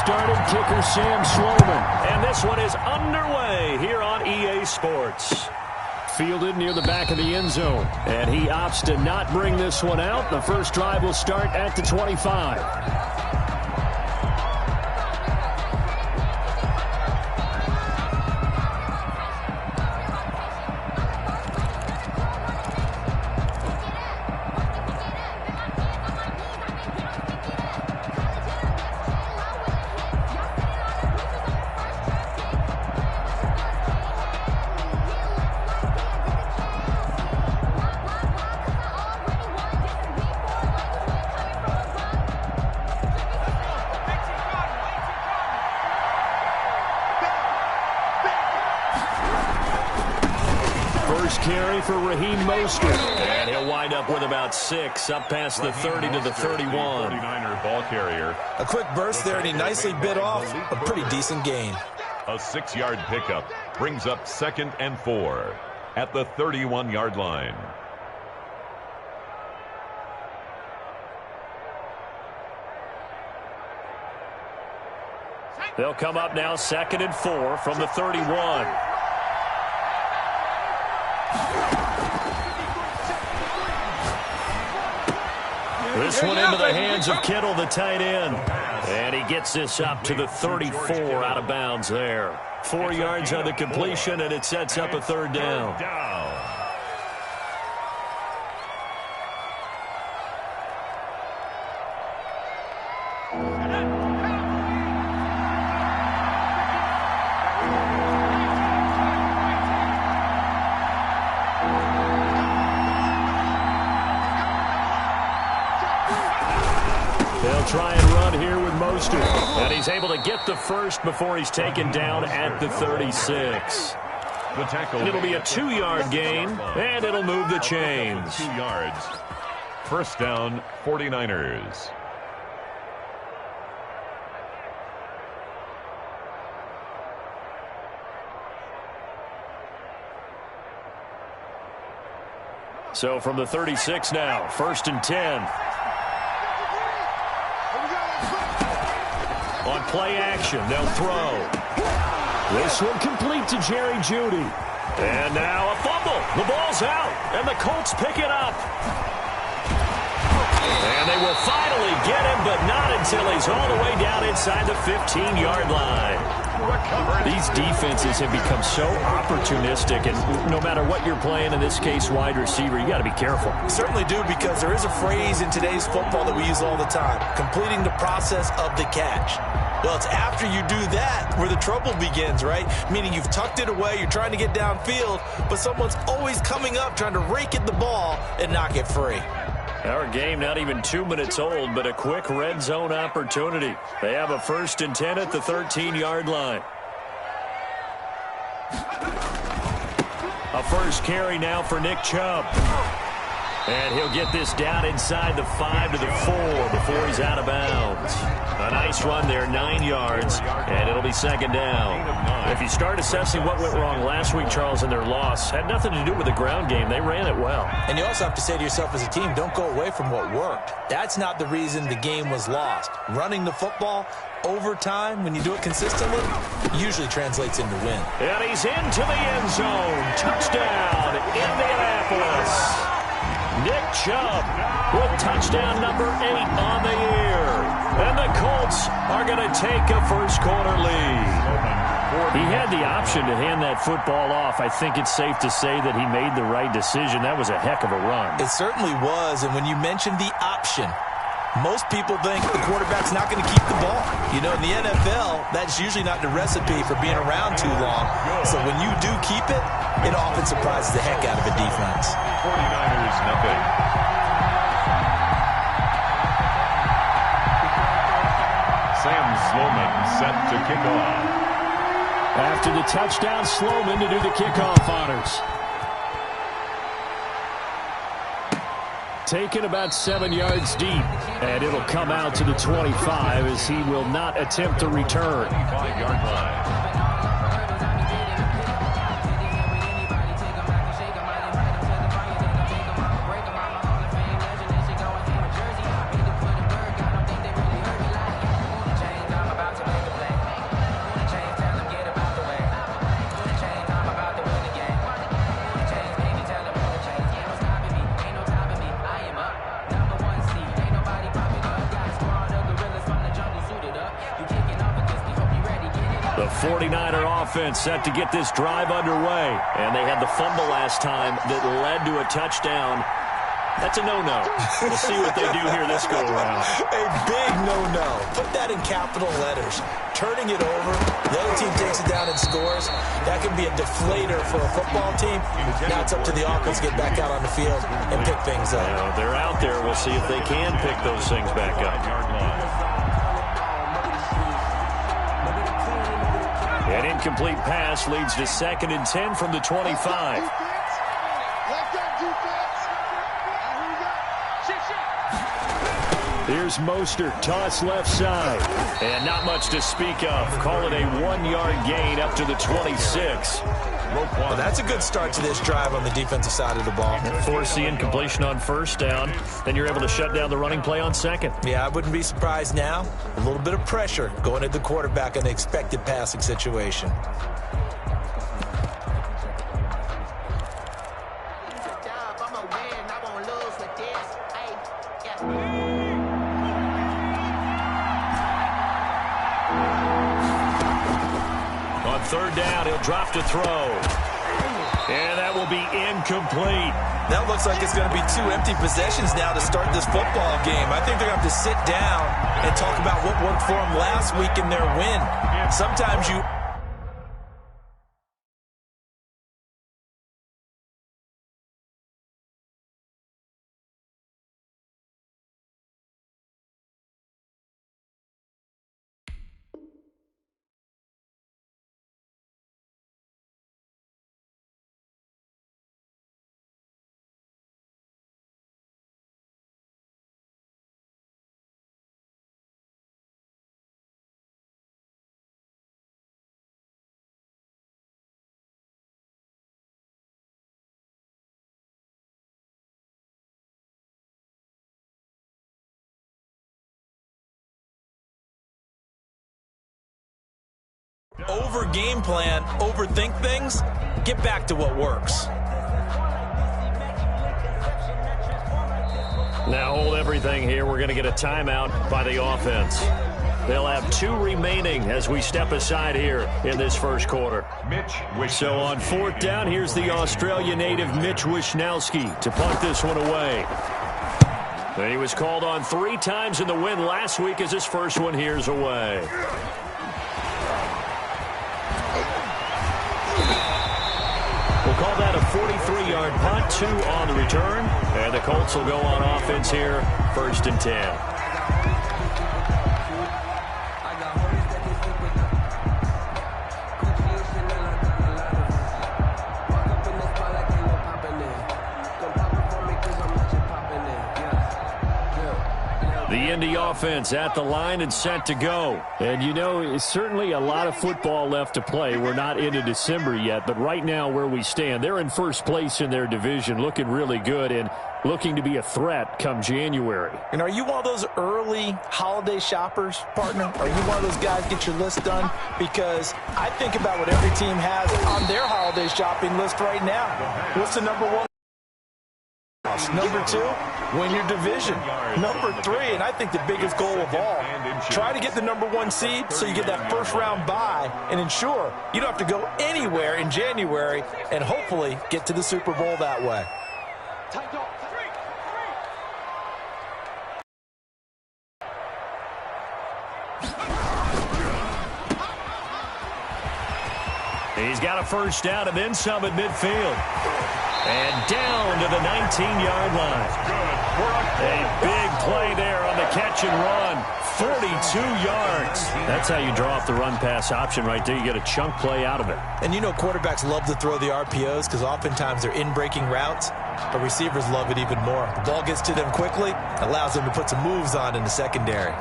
started, kicker Sam Sloman. And this one is underway here on EA Sports. Fielded near the back of the end zone. And he opts to not bring this one out. The first drive will start at the 25. Carry for Raheem Mostert. And he'll wind up with about 6, up past the 30 to the 31. 49er ball carrier. A quick burst there, and he nicely bit off a pretty decent gain. A 6-yard pickup brings up 2nd and 4 at the 31-yard line. They'll come up now 2nd and 4 from the 31. This one into the hands of Kittle, the tight end. And he gets this up to the 34 out of bounds there. 4 yards on the completion, and it sets up a 3rd down. Try and run here with Mostert. And he's able to get the first before he's taken down at the 36. The tackle. It'll be a 2-yard gain, and it'll move the chains. 2 yards. First down, 49ers. So from the 36 now, 1st and 10. On play action, they'll throw. This one complete to Jerry Jeudy. And now a fumble. The ball's out, and the Colts pick it up. And they will finally get him, but not until he's all the way down inside the 15-yard line. These defenses have become so opportunistic, and no matter what you're playing, in this case wide receiver, you got to be careful. You certainly do, because there is a phrase in today's football that we use all the time: completing the process of the catch. Well, it's after you do that where the trouble begins, right? Meaning you've tucked it away, you're trying to get downfield, but someone's always coming up trying to rake at the ball and knock it free. Our game not even 2 minutes old, but a quick red zone opportunity. They have a 1st and 10 at the 13-yard line. A first carry now for Nick Chubb. And he'll get this down inside the 5 to the 4 before he's out of bounds. A nice run there, 9 yards, and it'll be 2nd down. If you start assessing what went wrong last week, Charles, in their loss, had nothing to do with the ground game. They ran it well. And you also have to say to yourself as a team, don't go away from what worked. That's not the reason the game was lost. Running the football over time, when you do it consistently, usually translates into win. And he's into the end zone. Touchdown, Indianapolis. Nick Chubb with touchdown number 8 on the year. And the Colts are going to take a first-quarter lead. He had the option to hand that football off. I think it's safe to say that he made the right decision. That was a heck of a run. It certainly was, and when you mentioned the option, most people think the quarterback's not going to keep the ball. You know, in the NFL, that's usually not the recipe for being around too long. So when you do keep it, it often surprises the heck out of a defense. 49ers, nothing. Sam Sloman set to kick off. After the touchdown, Sloman to do the kickoff honors. Taken about 7 yards deep, and it'll come out to the 25 as he will not attempt to return. 5-yard line. The 49er offense set to get this drive underway. And they had the fumble last time that led to a touchdown. That's a no-no. We'll see what they do here this go-around. A big no-no. Put that in capital letters. Turning it over, the other team takes it down and scores. That can be a deflator for a football team. Now it's up to the offense to get back out on the field and pick things up. Yeah, they're out there. We'll see if they can pick those things back up. An incomplete pass leads to 2nd and 10 from the 25. Here's Mostert, toss left side. And not much to speak of. Call it a 1-yard gain up to the 26. Well, that's a good start to this drive on the defensive side of the ball. Force the incompletion on 1st down. Then you're able to shut down the running play on 2nd. Yeah, I wouldn't be surprised now. A little bit of pressure going at the quarterback in the expected passing situation. On 3rd down, he'll drop to throw. And that will be incomplete. That looks like it's going to be 2 empty possessions now to start this football game. I think they're going to have to sit down and talk about what worked for them last week in their win. Sometimes you... Over game plan, overthink things, get back to what works. Now hold everything here. We're going to get a timeout by the offense. They'll have 2 remaining as we step aside here in this 1st quarter. So on 4th down, here's the Australia native Mitch Wishnowsky to punt this one away. And he was called on 3 times in the win last week as his first one here's away. We'll call that a 43-yard punt, 2 on the return. And the Colts will go on offense here, 1st and 10. The Indy offense at the line and set to go. And, you know, it's certainly a lot of football left to play. We're not into December yet, but right now where we stand, they're in 1st place in their division, looking really good and looking to be a threat come January. And are you one of those early holiday shoppers, partner? Are you one of those guys get your list done? Because I think about what every team has on their holiday shopping list right now. What's the number 1? Number 2, win your division. Number 3, and I think the biggest goal of all, try to get the number 1 seed so you get that 1st round bye and ensure you don't have to go anywhere in January and hopefully get to the Super Bowl that way. He's got a 1st down and then some at midfield. And down to the 19-yard line. A big play there on the catch and run. 42 yards. That's how you draw up the run-pass option right there. You get a chunk play out of it. And you know quarterbacks love to throw the RPOs because oftentimes they're in-breaking routes, but receivers love it even more. The ball gets to them quickly, allows them to put some moves on in the secondary.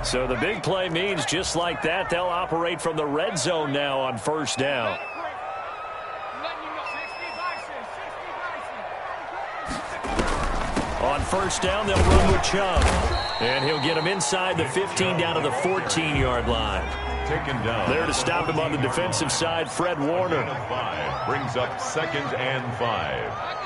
So the big play means just like that, they'll operate from the red zone now on 1st down. On first down, they'll run with Chubb. And he'll get him inside the 15 down to the 14-yard line. Taken down. There to stop him on the defensive side, Fred Warner. Brings up 2nd and 5.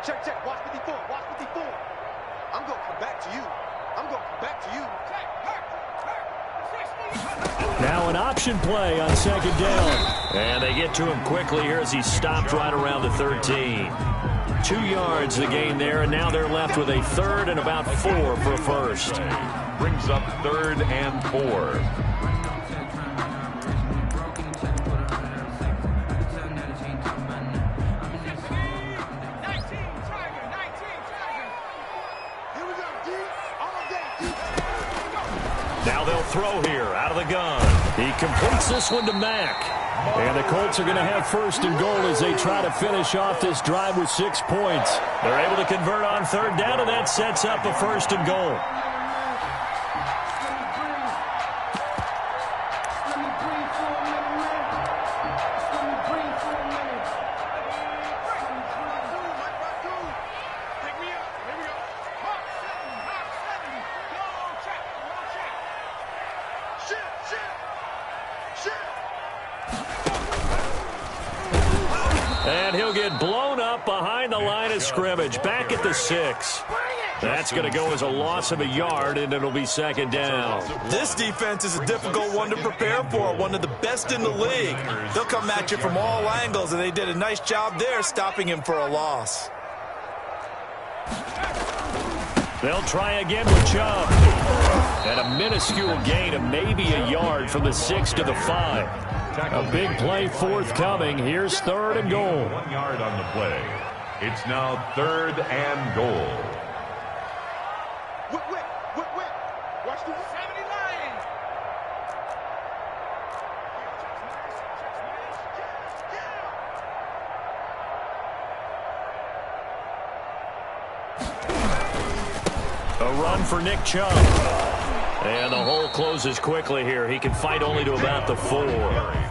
Check. Watch 54. Watch 54. I'm going to come back to you. Now an option play on 2nd down. And they get to him quickly here as he stopped right around the 13. 2 yards the gain there, and now they're left with a 3rd and about 4 for a first. Brings up 3rd and 4. Now they'll throw here out of the gun. He completes this one to Mack. And the Colts are going to have 1st and goal as they try to finish off this drive with 6 points. They're able to convert on 3rd down, and that sets up a 1st and goal. And he'll get blown up behind the line of scrimmage, back at the 6. That's going to go as a loss of a yard, and it'll be 2nd down. This defense is a difficult one to prepare for, one of the best in the league. They'll come at you from all angles, and they did a nice job there stopping him for a loss. They'll try again with Chubb. And a minuscule gain of maybe a yard from the 6 to the 5. A big play forthcoming. Here's 3rd and goal. 1 yard on the play. It's now 3rd and goal. Watch the 79. A run for Nick Chubb. And the hole closes quickly here. He can fight only to about the 4.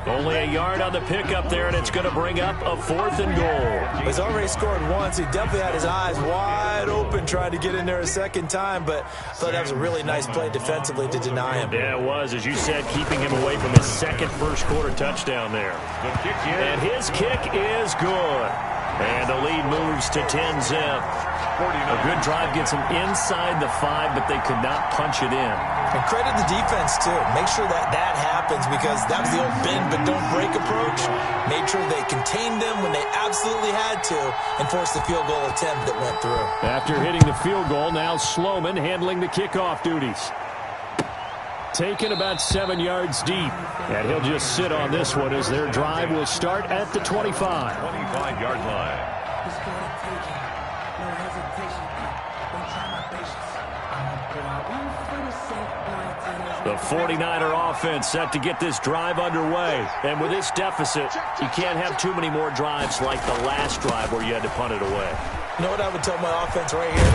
Only a yard on the pickup there, and it's going to bring up a 4th and goal. He's already scored once. He definitely had his eyes wide open trying to get in there a 2nd time, but I thought that was a really nice play defensively to deny him. Yeah, it was, as you said, keeping him away from his 2nd first-quarter touchdown there. And his kick is good. And the lead moves to 10-zip. A good drive gets them inside the 5, but they could not punch it in. And credit the defense, too. Make sure that happens, because that was the old bend but don't break approach. Made sure they contained them when they absolutely had to and forced the field goal attempt that went through. After hitting the field goal, now Sloman handling the kickoff duties. Taken about 7 yards deep. And he'll just sit on this one as their drive will start at the 25. 25-yard line. The 49er offense set to get this drive underway. And with this deficit, you can't have too many more drives like the last drive where you had to punt it away. You know what I would tell my offense right here?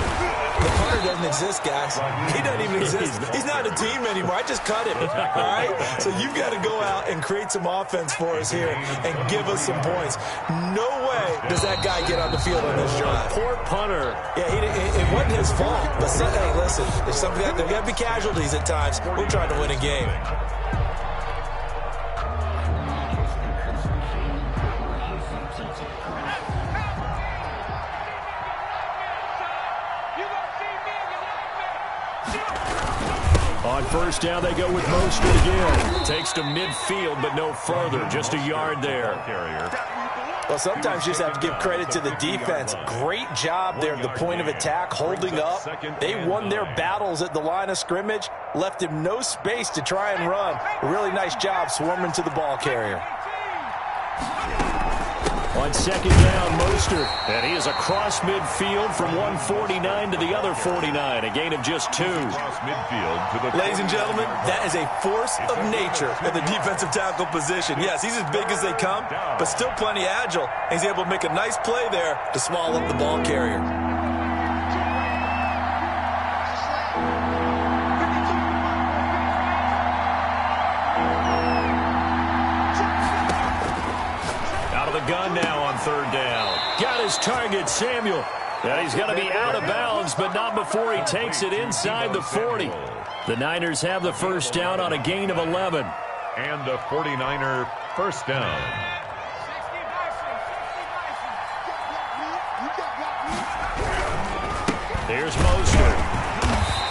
The punter doesn't exist, guys. He doesn't even exist. He's not a team anymore. I just cut him, all right? So you've got to go out and create some offense for us here and give us some points. No way does that guy get on the field on this drive. Poor punter. Yeah, it wasn't his fault. But, hey, listen, there's there got to be casualties at times. We're trying to win a game. On first down, they go with Mostert again. Takes to midfield, but no further. Just a yard there. Well, sometimes you just have to give credit to the defense. Great job there at the point of attack, holding up. They won their battles at the line of scrimmage, left him no space to try and run. A really nice job swarming to the ball carrier. On second down, Mostert. And he is across midfield from 149 to the other 49. A gain of just 2. Ladies and gentlemen, that is a force of nature at the defensive tackle position. Yes, he's as big as they come, but still plenty agile. He's able to make a nice play there to swallow up the ball carrier. run now on third down. Got his target, Samuel. And he's going to be out of bounds, but not before he takes it inside the 40. The Niners have the first down on a gain of 11. And a 49er first down. Here's Mostert.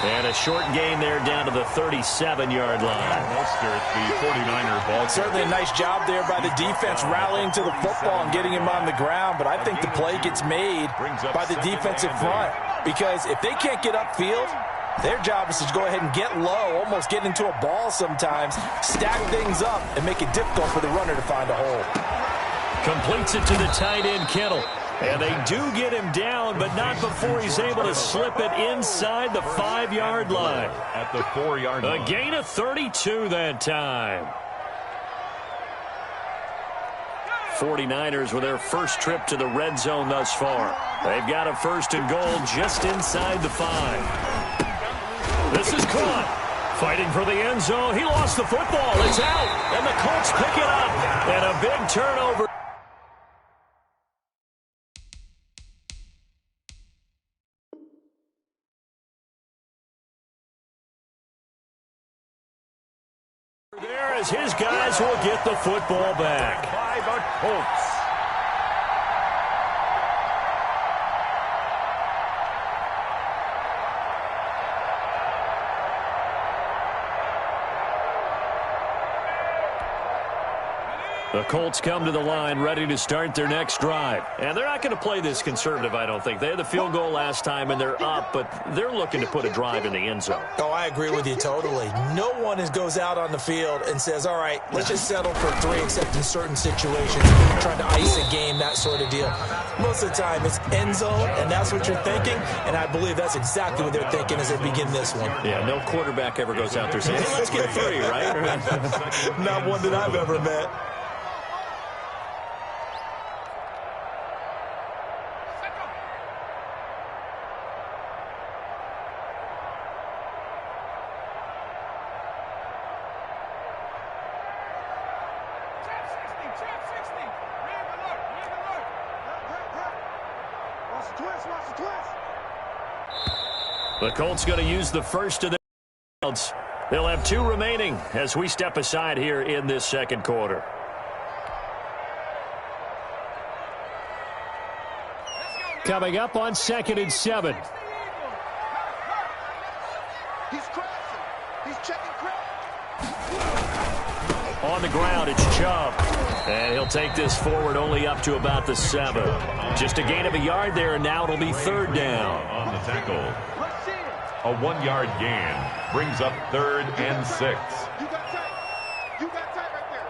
And a short gain there down to the 37-yard line. Mostert, the 49er ball. Certainly a nice job there by the defense rallying to the football and getting him on the ground, but I think the play gets made by the defensive front, because if they can't get upfield, their job is to go ahead and get low, almost get into a ball sometimes, stack things up, and make it difficult for the runner to find a hole. Completes it to the tight end, Kittle. And they do get him down, but not before he's able to slip it inside the 5-yard line. At the 4-yard line. A gain of 32 that time. 49ers with their first trip to the red zone thus far. They've got a first and goal just inside the 5. This is caught. Fighting for the end zone. He lost the football. It's out. And the Colts pick it up. And a big turnover. There as his guys will get the football back. By the Colts. The Colts come to the line ready to start their next drive. And they're not going to play this conservative, I don't think. They had the field goal last time, and they're up, but they're looking to put a drive in the end zone. Oh, I agree with you totally. No one goes out on the field and says, all right, let's just settle for 3, except in certain situations, trying to ice a game, that sort of deal. Most of the time, it's end zone, and that's what you're thinking, and I believe that's exactly what they're thinking as they begin this one. Yeah, no quarterback ever goes out there saying, hey, let's get 3, right? Not one that I've ever met. The Colts going to use the first of their rounds. They'll have 2 remaining as we step aside here in this second quarter. Coming up on 2nd and 7. He's crashing. He's checking crash. On the ground, it's Chubb. And he'll take this forward only up to about the 7. Just a gain of a yard there, and now it'll be 3rd down. On the tackle. A 1-yard gain brings up 3rd and 6. You got tight. You got tight right there.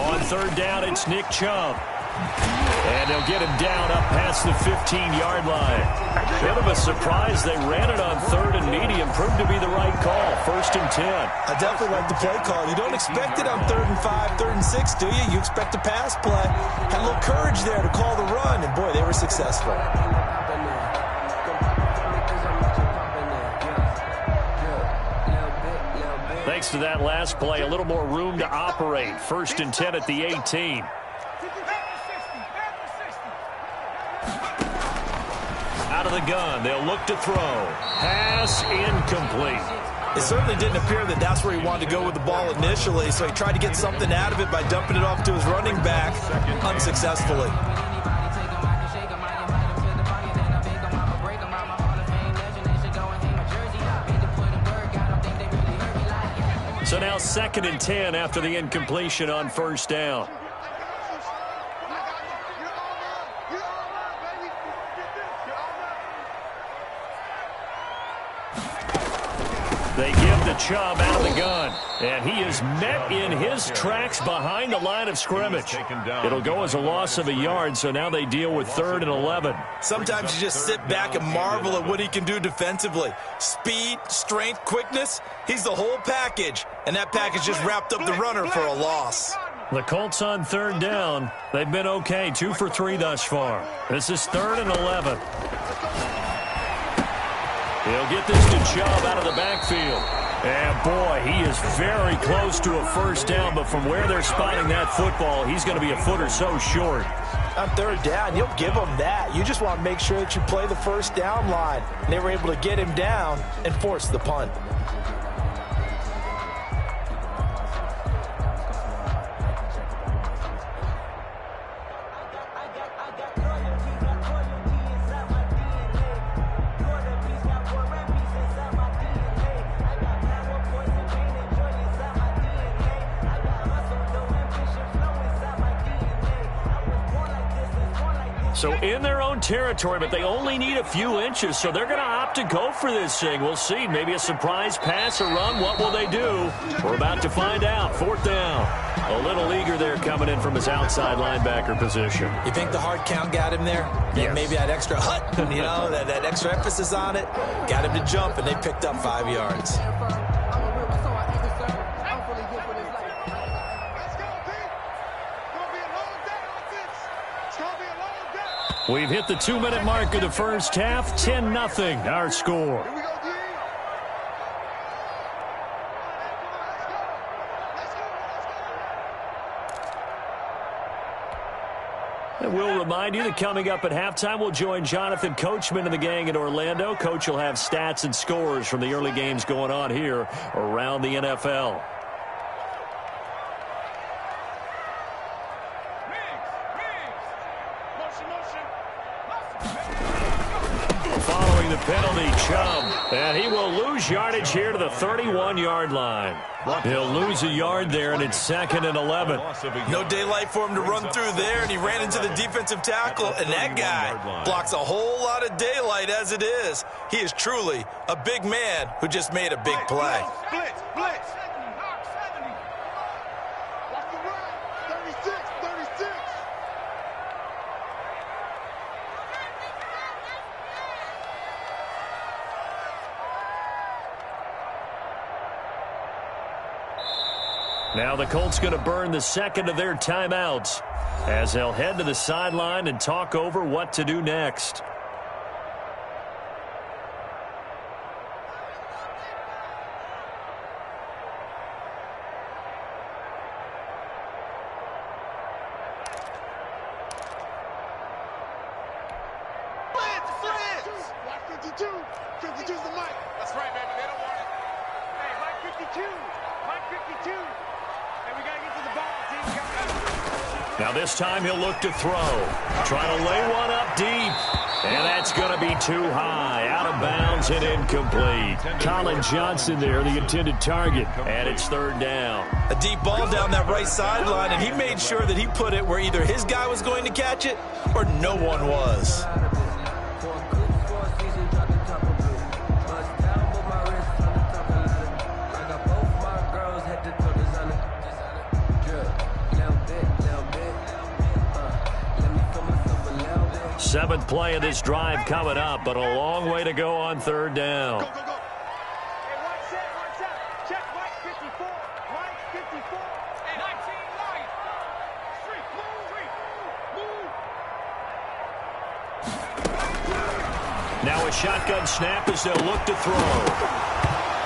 On 3rd down, it's Nick Chubb. And they'll get him down up past the 15-yard line. Bit of a surprise. They ran it on 3rd and medium. Proved to be the right call. 1st and 10. I definitely like the play call. You don't expect it on 3rd and 5, 3rd and 6, do you? You expect a pass play. Had a little courage there to call the run, and boy, they were successful. Thanks to that last play, a little more room to operate. 1st and 10 at the 18. Out of the gun, they'll look to throw. Pass incomplete. It certainly didn't appear that that's where he wanted to go with the ball initially, so he tried to get something out of it by dumping it off to his running back unsuccessfully. So now 2nd and 10 after the incompletion on 1st down. They give the Chubb out of the gun, and he is met in his tracks behind the line of scrimmage. It'll go as a loss of a yard, so now they deal with 3rd and 11. Sometimes you just sit back and marvel at what he can do defensively. Speed, strength, quickness, he's the whole package, and that package just wrapped up the runner for a loss. The Colts on 3rd down. They've been okay, 2 for 3 thus far. This is 3rd and 11. He'll get this to Chubb out of the backfield. And, boy, he is very close to a first down, but from where they're spotting that football, he's going to be a foot or so short. On third down, you'll give them that. You just want to make sure that you play the first down line. And they were able to get him down and force the punt. So in their own territory, but they only need a few inches, so they're going to opt to go for this thing. We'll see. Maybe a surprise pass or run. What will they do? We're about to find out. Fourth down. A little eager there coming in from his outside linebacker position. You think the hard count got him there? Yes. Maybe that extra that extra emphasis on it got him to jump, and they picked up 5 yards. We've hit the 2-minute mark of the first half. 10-0 our score. And we'll remind you that coming up at halftime, we'll join Jonathan Coachman and the gang in Orlando. Coach will have stats and scores from the early games going on here around the NFL. Following the penalty, Chubb, and he will lose yardage here to the 31-yard line. He'll lose a yard there, and it's 2nd and 11. No daylight for him to run through there, and he ran into the defensive tackle, and that guy blocks a whole lot of daylight as it is. He is truly a big man who just made a big play. Blitz, blitz. Watch the run. 36, 36. Now the Colts going to burn the second of their timeouts as they'll head to the sideline and talk over what to do next. Blitz, blitz. Watch 52. 52's the mic. That's right, baby. They don't want it. Hey, Mike 52. Mike 52. Now this time he'll look to throw. Trying to lay one up deep. And that's going to be too high. Out of bounds and incomplete. Colin Johnson there, the intended target. And it's 3rd down. A deep ball down that right sideline, and he made sure that he put it where either his guy was going to catch it or no one was. Seventh play of this drive coming up, but a long way to go on 3rd down. Go, go, go. Hey, one set. Check Mike 54. Mike 54. And 19 light. Move. Now a shotgun snap as they'll look to throw.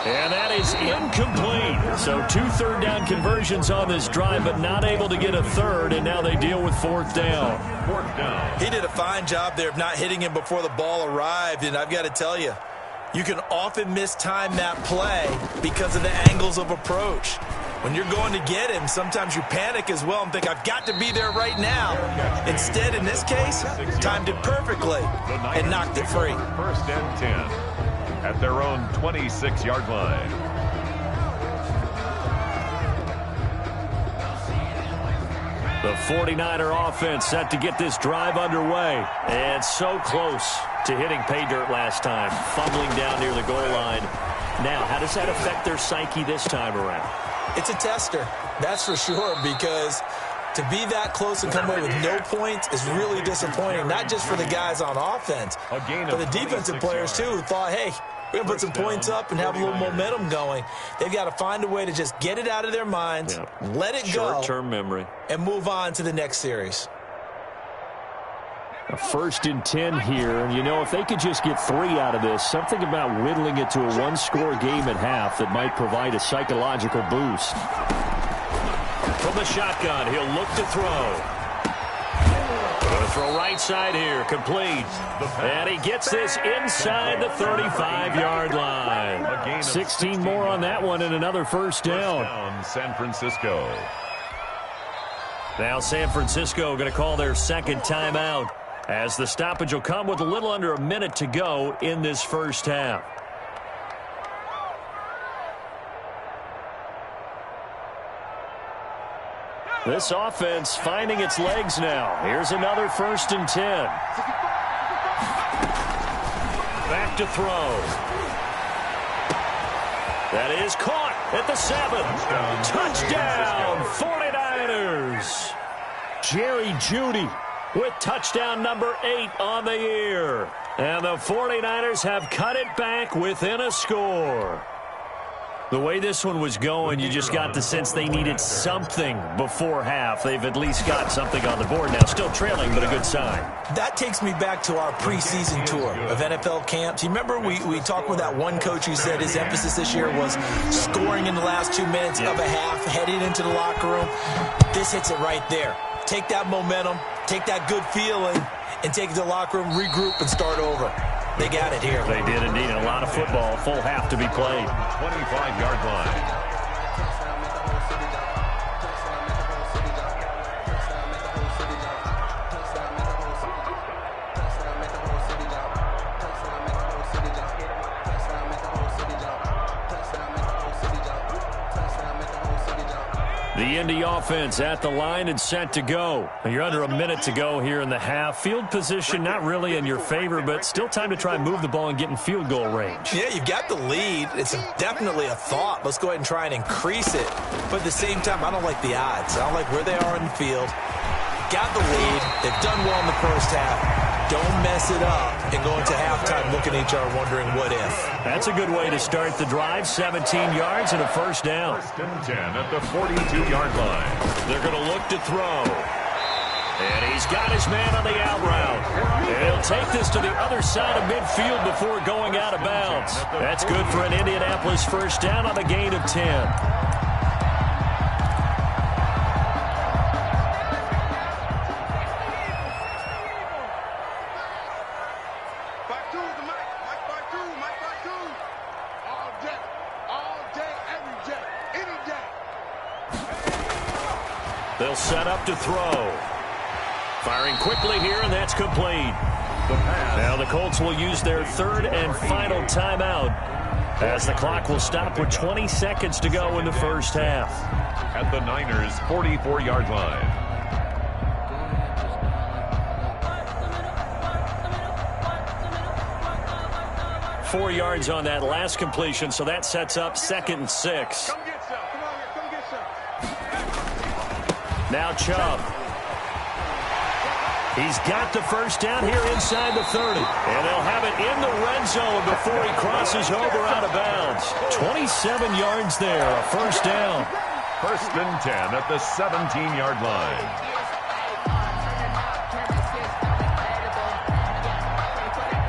And that is incomplete. So 2 third-down conversions on this drive, but not able to get a third, and now they deal with 4th down. 4th down. He did a fine job there of not hitting him before the ball arrived, and I've got to tell you, you can often mistime that play because of the angles of approach. When you're going to get him, sometimes you panic as well and think, I've got to be there right now. Instead, in this case, timed it perfectly and knocked it free. 1st and 10 at their own 26-yard line. The 49er offense set to get this drive underway. And so close to hitting pay dirt last time, fumbling down near the goal line. Now, how does that affect their psyche this time around? It's a tester, that's for sure, because to be that close and come away with no points is really disappointing, not just for the guys on offense, but the defensive players, too, who thought, hey, we're going to put some points up and have a little momentum going. They've got to find a way to just get it out of their minds, let it go, short-term memory, and move on to the next series. A 1st and 10 here, and you know, if they could just get 3 out of this, something about whittling it to a 1-score game at half that might provide a psychological boost. From the shotgun, he'll look to throw. Going to throw right side here, complete. And he gets this inside the 35-yard line. 16 more on that one and another first down. San Francisco. Now San Francisco going to call their second timeout, as the stoppage will come with a little under a minute to go in this first half. This offense finding its legs now. Here's another 1st and 10. Back to throw. That is caught at the 7. Touchdown, 49ers. Jerry Jeudy with touchdown number 8 on the year. And the 49ers have cut it back within a score. The way this one was going, you just got the sense they needed something before half. They've at least got something on the board now. Still trailing, but a good sign. That takes me back to our preseason tour of NFL camps. You remember we talked with that one coach who said his emphasis this year was scoring in the last 2 minutes of a half, heading into the locker room. This hits it right there. Take that momentum, take that good feeling, and take it to the locker room, regroup, and start over. They got it here. They did indeed. A lot of football. Full half to be played. 25-yard line. The Indy offense at the line and set to go. You're under a minute to go here in the half. Field position not really in your favor, but still time to try and move the ball and get in field goal range. Yeah, you've got the lead. It's definitely a thought. Let's go ahead and try and increase it. But at the same time, I don't like the odds. I don't like where they are in the field. Got the lead. They've done well in the first half. Don't mess it up and go into halftime looking at each other wondering what if. That's a good way to start the drive. 17 yards and a first down. 1st and 10 at the 42-yard line. They're going to look to throw. And he's got his man on the out route. And he'll take this to the other side of midfield before going out of bounds. That's good for an Indianapolis first down on the gain of 10. They'll set up to throw. Firing quickly here, and that's complete. Now the Colts will use their 3rd and final timeout as the clock will stop with 20 seconds to go in the first half. At the Niners' 44-yard line. Four yards on that last completion, so that sets up 2nd and 6. Now Chubb. He's got the first down here inside the 30. And they'll have it in the red zone before he crosses over out of bounds. 27 yards there, a first down. 1st and 10 at the 17-yard line.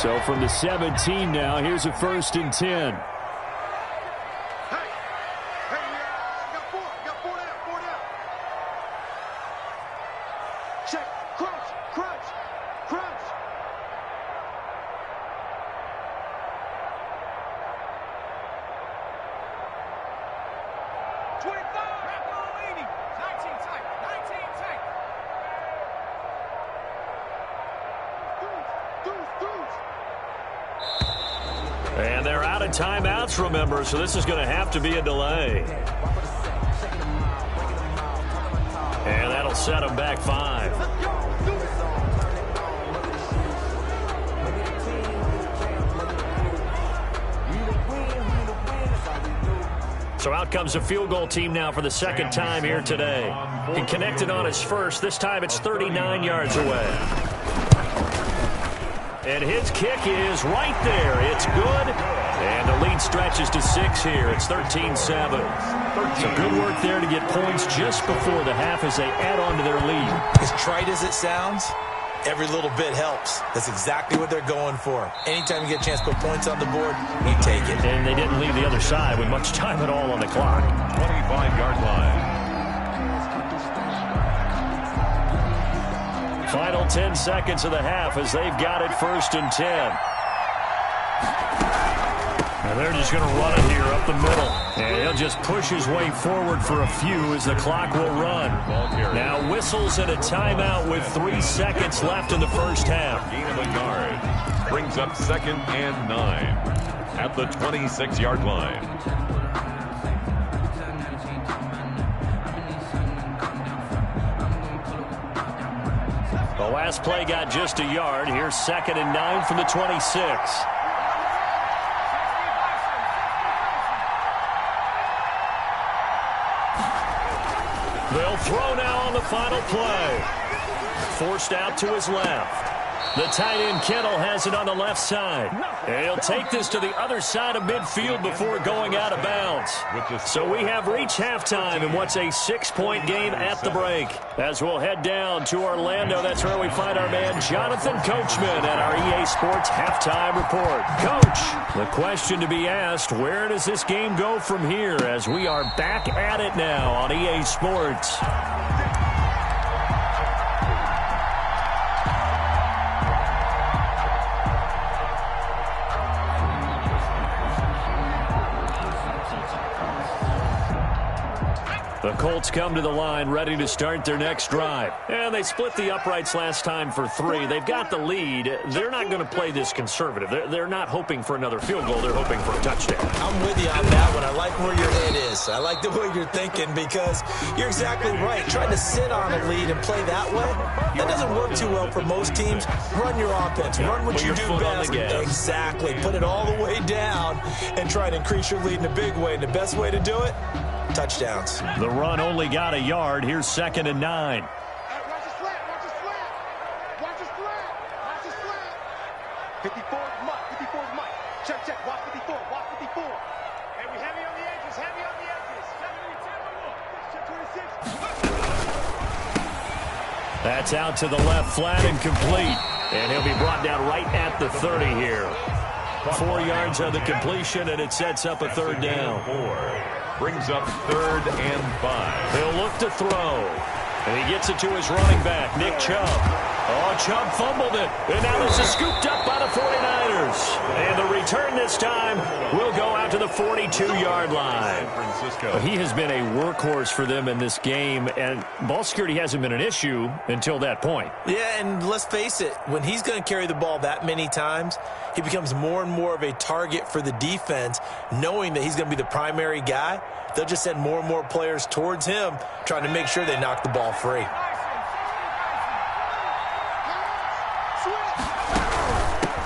So from the 17 now, here's a 1st and 10. And they're out of timeouts, remember, so this is going to have to be a delay. And that'll set them back 5. So out comes a field goal team now for the 2nd time here today. He connected on his first. This time it's 39 yards away. And his kick is right there. It's good. And the lead stretches to 6 here. It's 13-7. So good work there to get points just before the half as they add on to their lead. As trite as it sounds, Every little bit helps. That's exactly what they're going for. Anytime you get a chance to put points on the board, you take it. And they didn't leave the other side with much time at all on the clock. 25-yard line. Final 10 seconds of the half as they've got it 1st and 10. And they're just going to run it here up the middle. And he'll just push his way forward for a few as the clock will run. Now whistles and a timeout with 3 seconds left in the first half. Gain of a yard. Brings up 2nd and 9 at the 26-yard line. The last play got just a yard. Here's 2nd and 9 from the 26. They'll throw now on the final play. Forced out to his left. The tight end Kittle has it on the left side. And he'll take this to the other side of midfield before going out of bounds. So we have reached halftime in what's a 6-point game at the break. As we'll head down to Orlando, that's where we find our man Jonathan Coachman at our EA Sports Halftime Report. Coach, the question to be asked, where does this game go from here as we are back at it now on EA Sports? The Colts come to the line ready to start their next drive. And they split the uprights last time for 3. They've got the lead. They're not going to play this conservative. They're not hoping for another field goal. They're hoping for a touchdown. I'm with you on that one. I like where your head is. I like the way you're thinking because you're exactly right. Trying to sit on a lead and play that way, that doesn't work too well for most teams. Run your offense. Run what you do best. Exactly. Put it all the way down and try to increase your lead in a big way. And the best way to do it? Touchdowns. The run only got a yard. Here's 2nd and 9. Watch the slant. Watch the slant. Watch the slant. Watch the slant. 54 is Mike. 54 is Mike. Check. Watch 54. Watch 54. And we heavy on the edges. Heavy on the edges. 7, 10, 26. That's out to the left, flat and complete. And he'll be brought down right at the 30 here. 4 yards on the completion, and it sets up a 3rd down. Brings up 3rd and 5. He'll look to throw. And he gets it to his running back, Nick Chubb. Oh, Chubb fumbled it. And now this is scooped up by the 49ers. And the return this time will go out to the 42-yard line. He has been a workhorse for them in this game, and ball security hasn't been an issue until that point. Yeah, and let's face it, when he's going to carry the ball that many times, he becomes more and more of a target for the defense, knowing that he's going to be the primary guy. They'll just send more and more players towards him, trying to make sure they knock the ball free.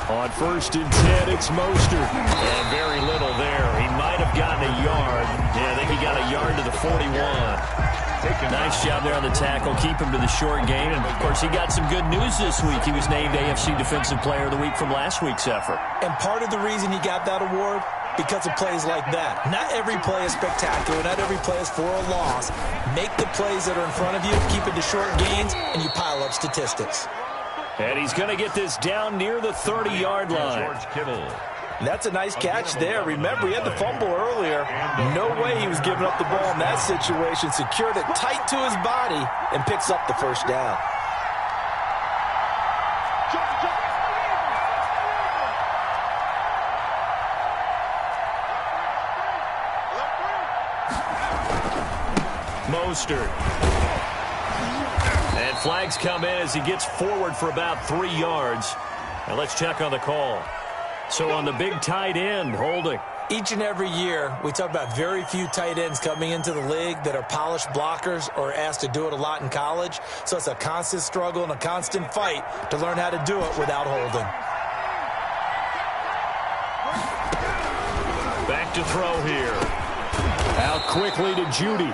On 1st and 10, it's Mostert. And very little there. He might have gotten a yard. Yeah, I think he got a yard to the 41. Nice job there on the tackle. Keep him to the short game. And, of course, he got some good news this week. He was named AFC Defensive Player of the Week from last week's effort. And part of the reason he got that award, because of plays like that. Not every play is spectacular. Not every play is for a loss. Make the plays that are in front of you, keep it to short gains, and you pile up statistics. And he's going to get this down near the 30-yard line. George Kittle. That's a nice catch there. Remember, he had the fumble earlier. No way he was giving up the ball in that situation. Secured it tight to his body and picks up the 1st down. Mostert. And flags come in as he gets forward for about 3 yards. Now let's check on the call. So on the big tight end, holding. Each and every year, we talk about very few tight ends coming into the league that are polished blockers or asked to do it a lot in college. So it's a constant struggle and a constant fight to learn how to do it without holding. Back to throw here. Out quickly to Judy.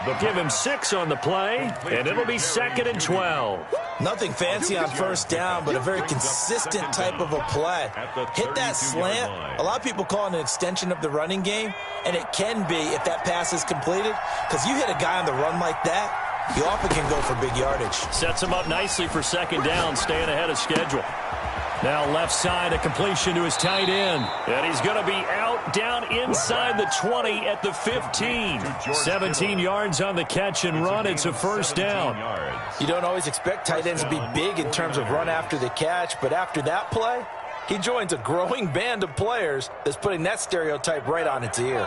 They'll give him 6 on the play, and it'll be 2nd and 12. Nothing fancy on 1st down, but a very consistent type of a play. Hit that slant. A lot of people call it an extension of the running game, and it can be if that pass is completed, because you hit a guy on the run like that, He often can go for big yardage. Sets him up nicely for second down, staying ahead of schedule. Now left side, a completion to his tight end. And he's going to be out down inside the 20 at the 15. 17 yards on the catch and run. It's a first down. You don't always expect tight ends to be big in terms of run after the catch, but after that play, he joins a growing band of players that's putting that stereotype right on its ear.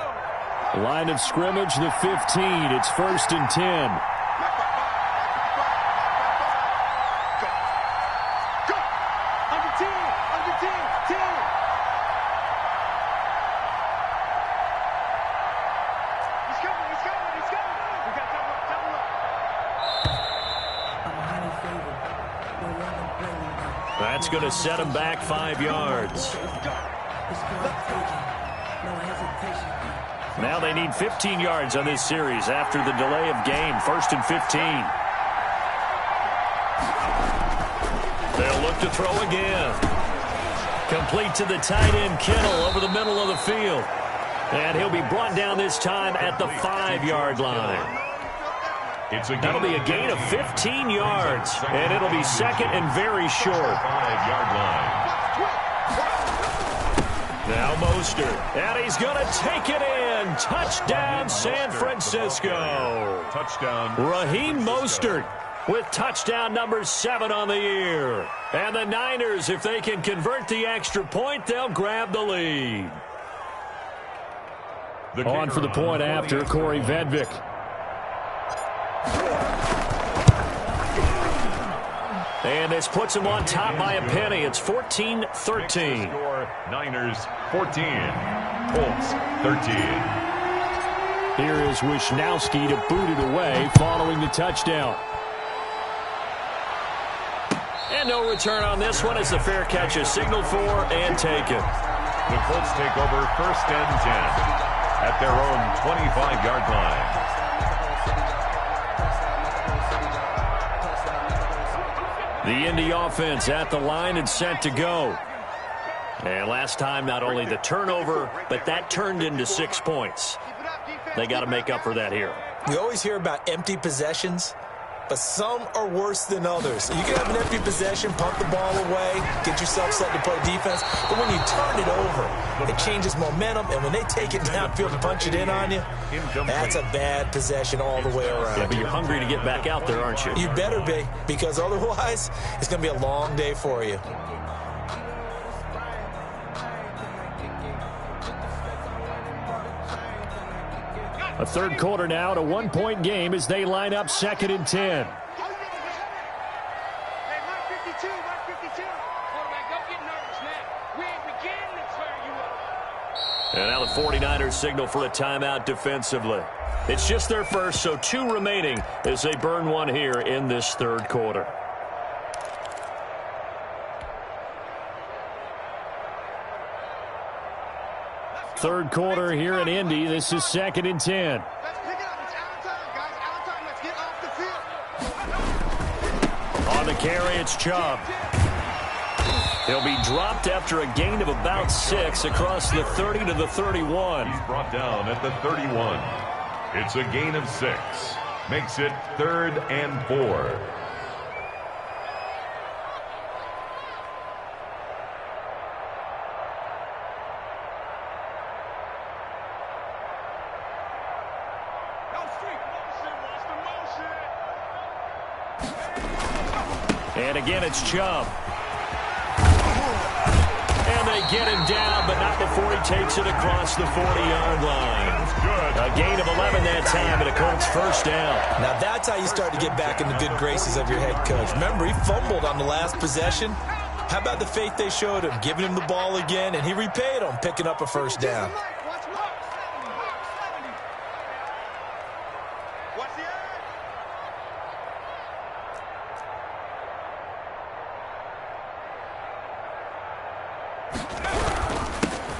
Line of scrimmage, the 15. It's first and 10. That's going to set him back 5 yards. Now they need 15 yards on this series after the delay of game. First and 15. They'll look to throw again. Complete to the tight end, Kittle, over the middle of the field. And he'll be brought down this time at the 5-yard line. That'll be a gain of 15 yards, and it'll be second and very short. 5-yard line. Now Mostert, and he's going to take it in. Touchdown, San Francisco. Touchdown. Raheem Mostert with touchdown number 7 on the year. And the Niners, if they can convert the extra point, they'll grab the lead. On for the point after, Corey Vedvik. And this puts him on top by a penny. It's 14-13. Niners 14, Colts 13. Here is Wisnowski to boot it away following the touchdown. And no return on this one as the fair catch is signaled for and taken. The Colts take over first and 10 at their own 25-yard line. The Indy offense at the line and set to go. And last time, not only the turnover, but that turned into 6 points. They got to make up for that here. We always hear about empty possessions, but some are worse than others. You can have an empty possession, pump the ball away, get yourself set to play defense, but when you turn it over, it changes momentum, and when they take it downfield and punch it in on you, that's a bad possession all the way around. Yeah, but you're hungry to get back out there, aren't you? You better be, because otherwise, it's going to be a long day for you. A third quarter now, a 1-point game as they line up second and 10. And now the 49ers signal for a timeout defensively. It's just their first, so 2 remaining as they burn one here in this third quarter. Third quarter here in Indy. This is second and 10. Let's pick it up. It's out time, guys. Out time. Let's get off the field. On the carry, it's Chubb. He'll be dropped after a gain of about 6 across the 30 to the 31. He's brought down at the 31. It's a gain of 6. Makes it 3rd and 4. And again, it's Chubb. And they get him down, but not before he takes it across the 40-yard line. A gain of 11 that time, and a Colts first down. Now that's how you start to get back in the good graces of your head coach. Remember, he fumbled on the last possession. How about the faith they showed him, giving him the ball again, and he repaid them, picking up a first down.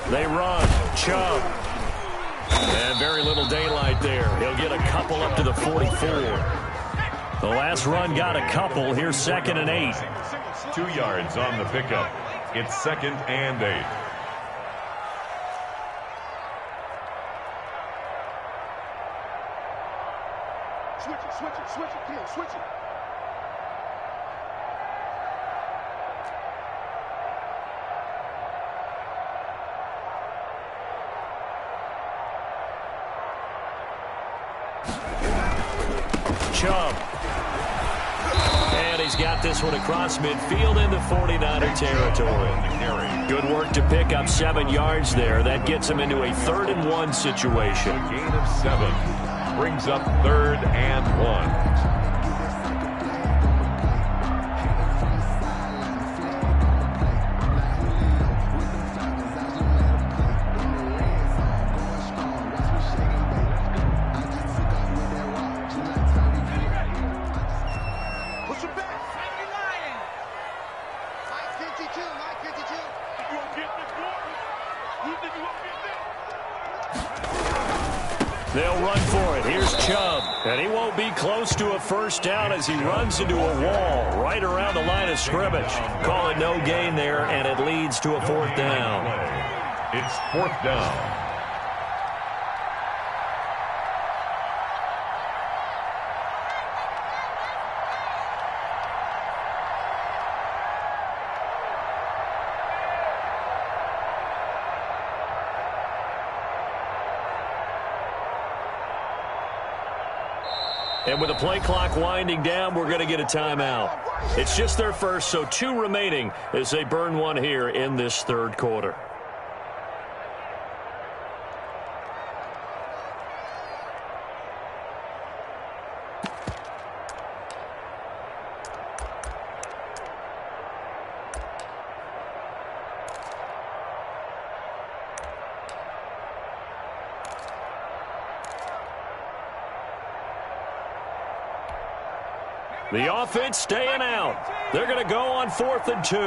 They run. Chubb. And very little daylight there. He'll get a couple up to the 44. The last run got a couple. Here's second and 8. 2 yards on the pickup. It's second and 8. Switch it. switch it. Come on, switch it. Chubb. And he's got this one across midfield into 49er territory. Good work to pick up 7 yards there. That gets him into a 3rd and 1 situation. A gain of 7 brings up 3rd and 1. They'll run for it. Here's Chubb. And he won't be close to a first down as he runs into a wall right around the line of scrimmage. Call it no gain there, and it leads to a 4th down. It's 4th down. And with the play clock winding down, we're going to get a timeout. It's just their first, so 2 remaining as they burn one here in this 3rd quarter. The offense staying out. They're going to go on 4th and 2.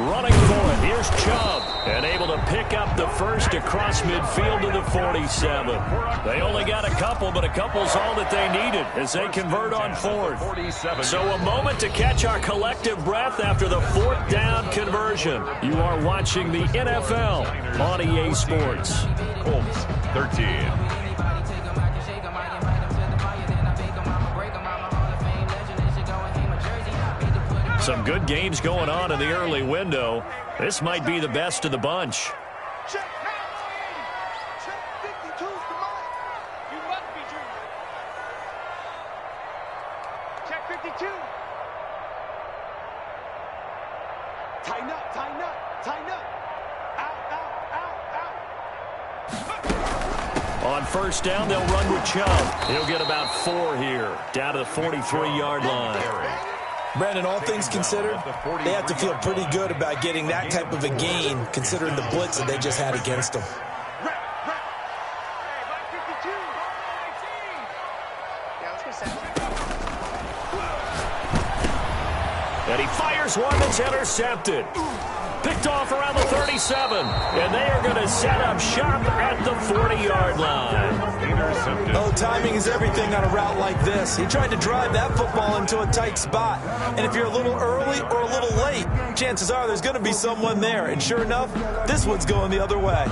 Running for it. Here's Chubb. And able to pick up the first across midfield to the 47. They only got a couple, but a couple's all that they needed as they convert on 4th. So a moment to catch our collective breath after the 4th down conversion. You are watching the NFL on EA Sports. Colts 13. Some good games going on in the early window. This might be the best of the bunch. Check 52's the mark. You must be dreaming. Check 52. Tighten up, tighten up, tighten up. Out. On 1st down, they'll run with Chubb. He'll get about 4 here, down to the 43-yard line. Brandon, all things considered, they have to feel pretty good about getting that type of a gain, considering the blitz that they just had against them. And he fires one that's intercepted. Picked off around the 37. And they are going to set up shop at the 40-yard line. Oh, timing is everything on a route like this. He tried to drive that football into a tight spot. And if you're a little early or a little late, chances are there's going to be someone there. And sure enough, this one's going the other way.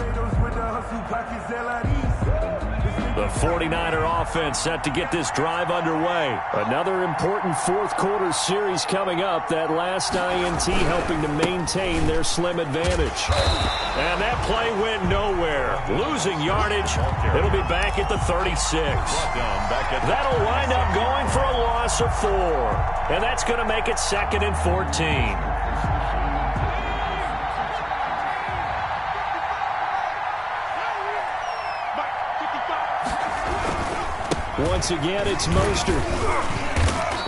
The 49er offense set to get this drive underway. Another important 4th quarter series coming up. That last INT helping to maintain their slim advantage. And that play went nowhere. Losing yardage. It'll be back at the 36. That'll wind up going for a loss of 4. And that's going to make it 2nd and 14. Once again, it's Mostert.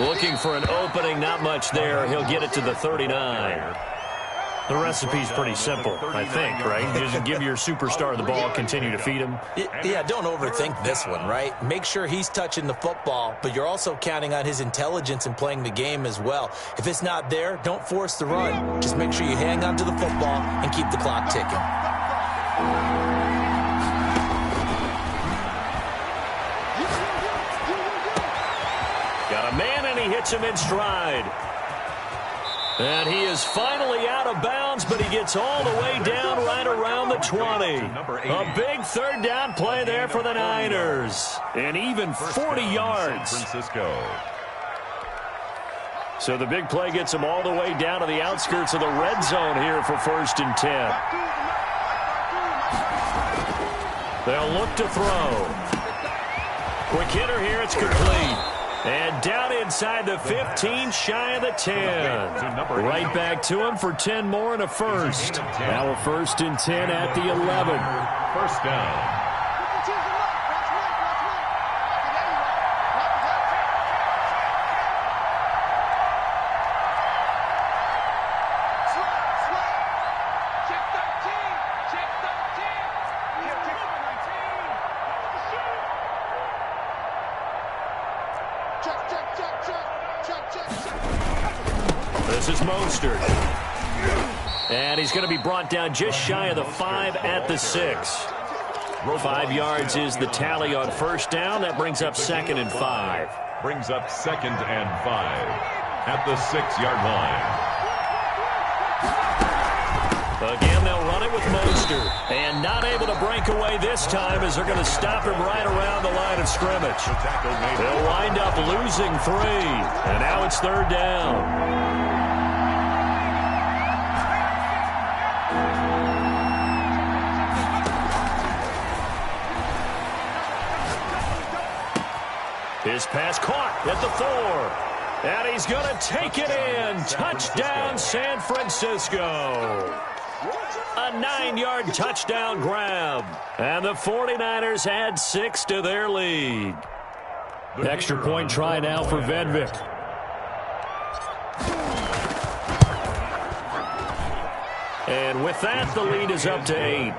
Looking for an opening, not much there. He'll get it to the 39. The recipe's pretty simple, I think, right? Just give your superstar the ball, continue to feed him. Yeah, don't overthink this one, right? Make sure he's touching the football, but you're also counting on his intelligence in playing the game as well. If it's not there, don't force the run. Just make sure you hang on to the football and keep the clock ticking. Got a man, and he hits him in stride. And he is finally out of bounds, but he gets all the way down right around the 20. A big third down play there for the Niners. And even 40 yards. San Francisco. So the big play gets him all the way down to the outskirts of the red zone here for 1st and 10. They'll look to throw. Quick hitter here, it's complete. And down inside the 15, shy of the 10. Right back to him for 10 more and a first. Now a 1st and 10 at the 11. First down. This is Mostert. And he's going to be brought down just shy of the 5 at the 6. 5 yards is the tally on first down. That brings up 2nd and 5. Brings up 2nd and 5 at the 6-yard line. Again, they'll run it with Mostert. And not able to break away this time as they're going to stop him right around the line of scrimmage. They'll wind up losing 3. And now it's 3rd down. His pass caught at the 4. And he's going to take it in. Touchdown, San Francisco. A 9-yard touchdown grab. And the 49ers add 6 to their lead. Extra point try now for Vedvik. And with that, the lead is up to 8.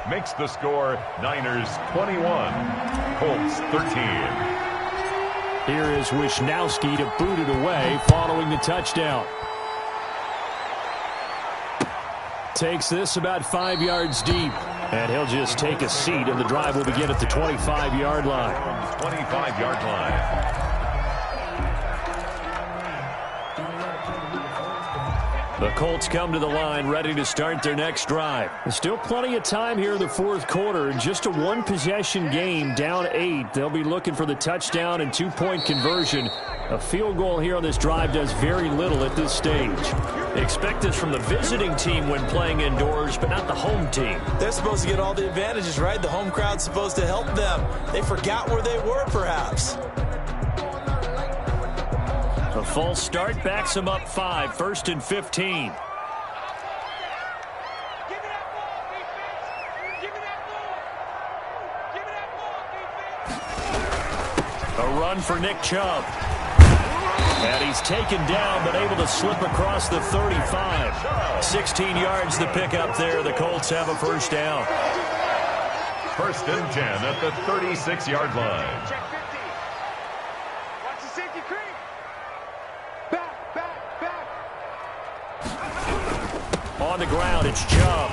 Makes the score Niners 21, Colts 13. Here is Wisnowski to boot it away following the touchdown. Takes this about 5 yards deep. And he'll just take a seat, and the drive will begin at the 25-yard line. 25-yard line. The Colts come to the line ready to start their next drive. There's still plenty of time here in the 4th quarter. Just a one-possession game, down 8. They'll be looking for the touchdown and 2-point conversion. A field goal here on this drive does very little at this stage. Expect this from the visiting team when playing indoors, but not the home team. They're supposed to get all the advantages, right? The home crowd's supposed to help them. They forgot where they were, perhaps. A false start backs him up 5, 1st and 15. A run for Nick Chubb. And he's taken down, but able to slip across the 35. 16 yards to pick up there. The Colts have a first down. 1st and 10 at the 36-yard line. Check 50. Watch the safety creep. Back. On the ground, it's Chubb.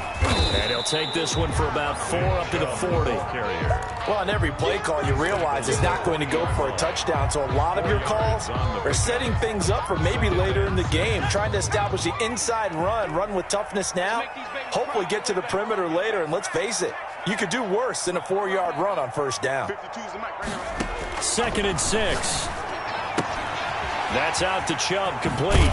And he'll take this one for about 4 up to the 40. Well, on every play call, you realize it's not going to go for a touchdown. So a lot of your calls are setting things up for maybe later in the game, trying to establish the inside run with toughness now, hopefully get to the perimeter later. And let's face it, you could do worse than a 4-yard run on first down. 2nd and 6. That's out to Chubb, complete.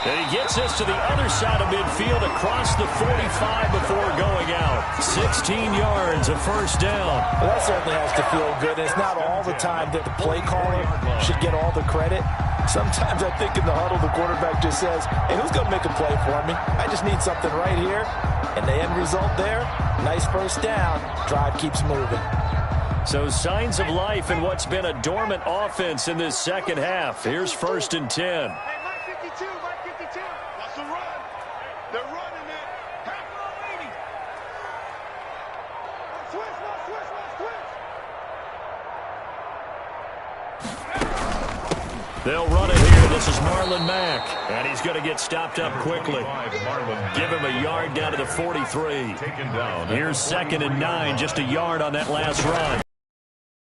And he gets this to the other side of midfield across the 45 before going out. 16 yards, a first down. Well, that certainly has to feel good. It's not all the time that the play caller should get all the credit. Sometimes I think in the huddle, the quarterback just says, hey, who's going to make a play for me? I just need something right here. And the end result there, nice first down. Drive keeps moving. So signs of life in what's been a dormant offense in this second half. Here's 1st and 10. They'll run it here. This is Marlon Mack. And he's going to get stopped up quickly. Give him a yard down to the 43. Here's 2nd and 9. Just a yard on that last run.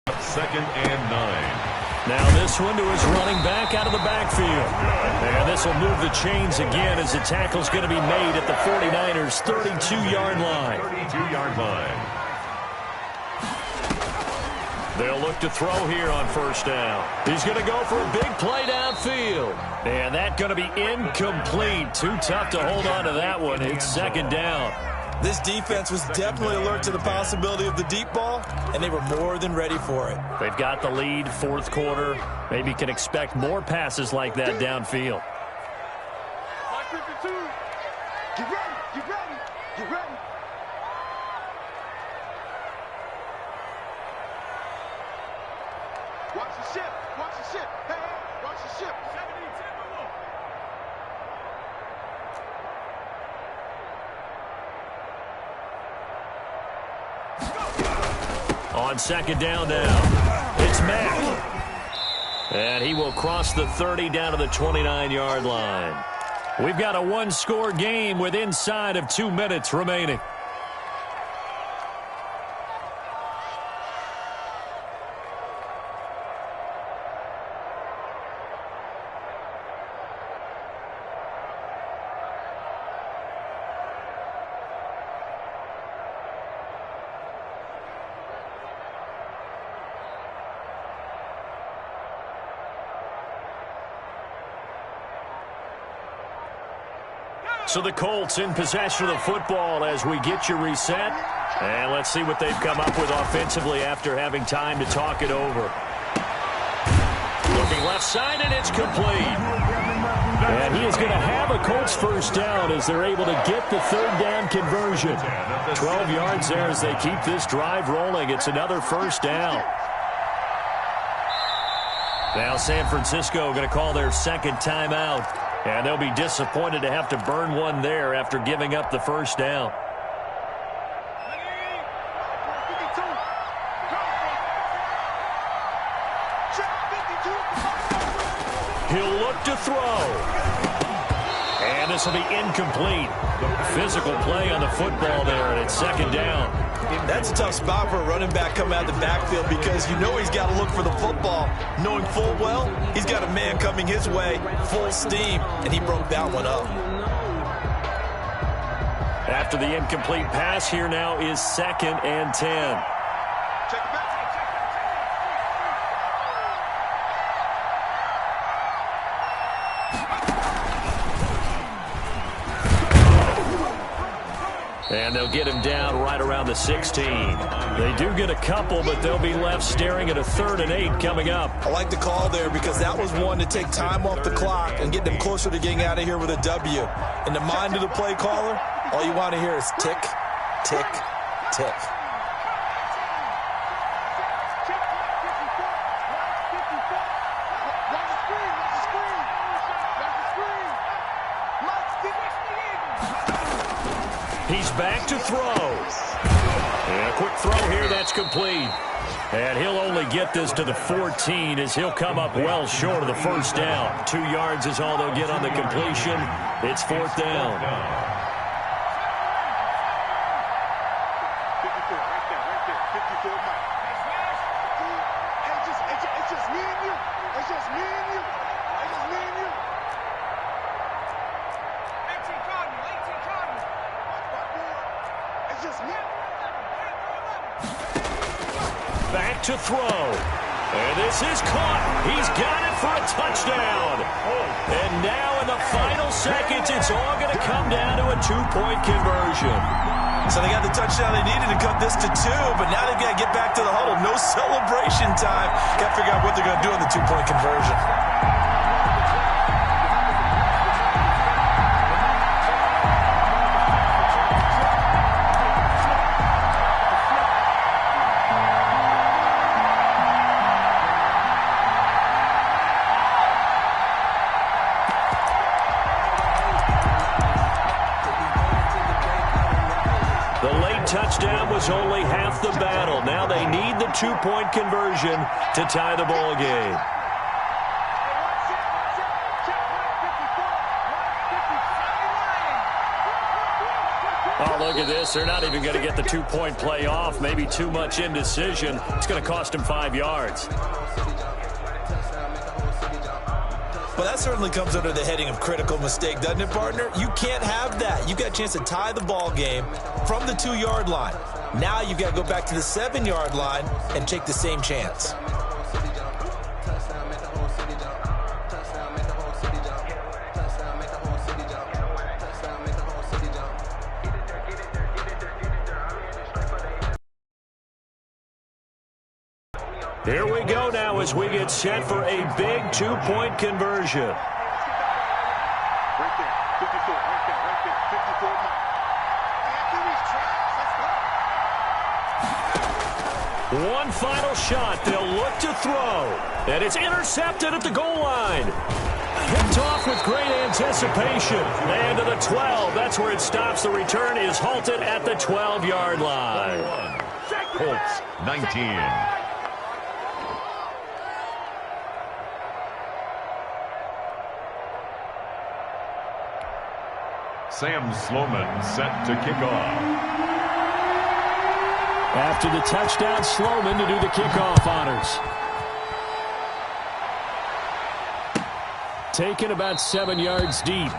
2nd and 9. Now this one to his running back out of the backfield. And this will move the chains again as the tackle's going to be made at the 49ers' 32-yard line. 32-yard line. They'll look to throw here on first down. He's going to go for a big play downfield. And that's going to be incomplete. Too tough to hold on to that one. It's second down. This defense was definitely alert to the possibility of the deep ball, and they were more than ready for it. They've got the lead, fourth quarter. Maybe can expect more passes like that downfield. Get ready, get ready, get ready. Watch the ship, watch the ship. Hey, watch the ship. 17, 10, On second down now, it's Mack. And he will cross the 30 down to the 29-yard line. We've got a one-score game with inside of 2 minutes remaining. So the Colts in possession of the football as we get you reset. And let's see what they've come up with offensively after having time to talk it over. Looking left side, and it's complete. And he is going to have a Colts first down as they're able to get the third down conversion. 12 yards there as they keep this drive rolling. It's another first down. Now San Francisco going to call their second timeout. And they'll be disappointed to have to burn one there after giving up the first down. He'll look to throw. And this will be incomplete. Physical play on the football there, and it's second down. That's a tough spot for a running back coming out of the backfield because you know he's got to look for the football, knowing full well he's got a man coming his way, full steam, and he broke that one up. After the incomplete pass, here now is 2nd and 10. Check it back. And they'll get him down right around the 16. They do get a couple, but they'll be left staring at a 3rd and 8 coming up. I like the call there because that was one to take time off the clock and get them closer to getting out of here with a W. In the mind of the play caller, all you want to hear is tick, tick, tick. He's back to throw. And a quick throw here, that's complete. And he'll only get this to the 14 as he'll come up well short of the first down. 2 yards is all they'll get on the completion. It's 4th down. 54, right there, 54 Mike. It's just me and you. It's just me and you. It's just me and you. 18 Cardinal. It's just me. Back to throw. And this is caught. He's got it for a touchdown. And now in the final seconds, it's all going to come down to a 2-point conversion. So they got the touchdown they needed to cut this to 2, but now they've got to get back to the huddle. No celebration time. Got to figure out what they're going to do on the 2-point conversion. Touchdown was only half the battle. Now they need the 2-point conversion to tie the ball game. Oh, look at this. They're not even going to get the 2-point play off. Maybe too much indecision. It's going to cost them 5 yards. Well, that certainly comes under the heading of critical mistake, doesn't it, partner? You can't have that. You've got a chance to tie the ball game from the 2-yard line. Now you've got to go back to the 7-yard line and take the same chance. Here we go now as we get set for a big 2-point conversion. Right there, 54, right there, 54. After these tries, let's go. One final shot. They'll look to throw. And it's intercepted at the goal line. Picked off with great anticipation. And to the 12. That's where it stops. The return is halted at the 12-yard line. Colts 19. Sam Sloman set to kick off. After the touchdown, Sloman to do the kickoff honors. Taken about 7 yards deep.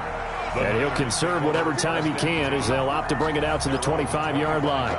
And he'll conserve whatever time he can as they'll opt to bring it out to the 25-yard line.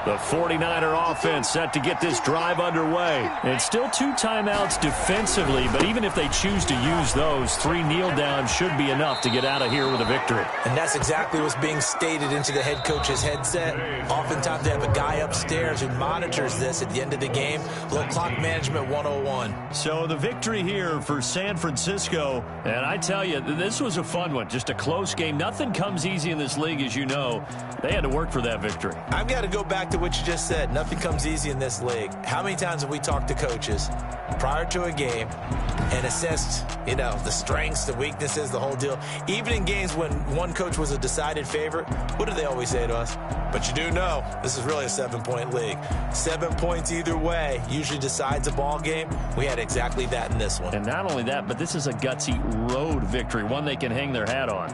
The 49er offense set to get this drive underway. And still 2 timeouts defensively, but even if they choose to use those, 3 kneel downs should be enough to get out of here with a victory. And that's exactly what's being stated into the head coach's headset. Oftentimes they have a guy upstairs who monitors this at the end of the game. A little clock management 101. So the victory here for San Francisco, and I tell you, this was a fun one. Just a close game. Nothing comes easy in this league, as you know. They had to work for that victory. I've got to go back to what you just said. Nothing comes easy in this league. How many times have we talked to coaches prior to a game and assessed, the strengths, the weaknesses, the whole deal? Even in games when one coach was a decided favorite, what do they always say to us? But you do know this is really a 7-point league. 7 points either way usually decides a ball game. We had exactly that in this one. And not only that, but this is a gutsy road victory, one they can hang their hat on.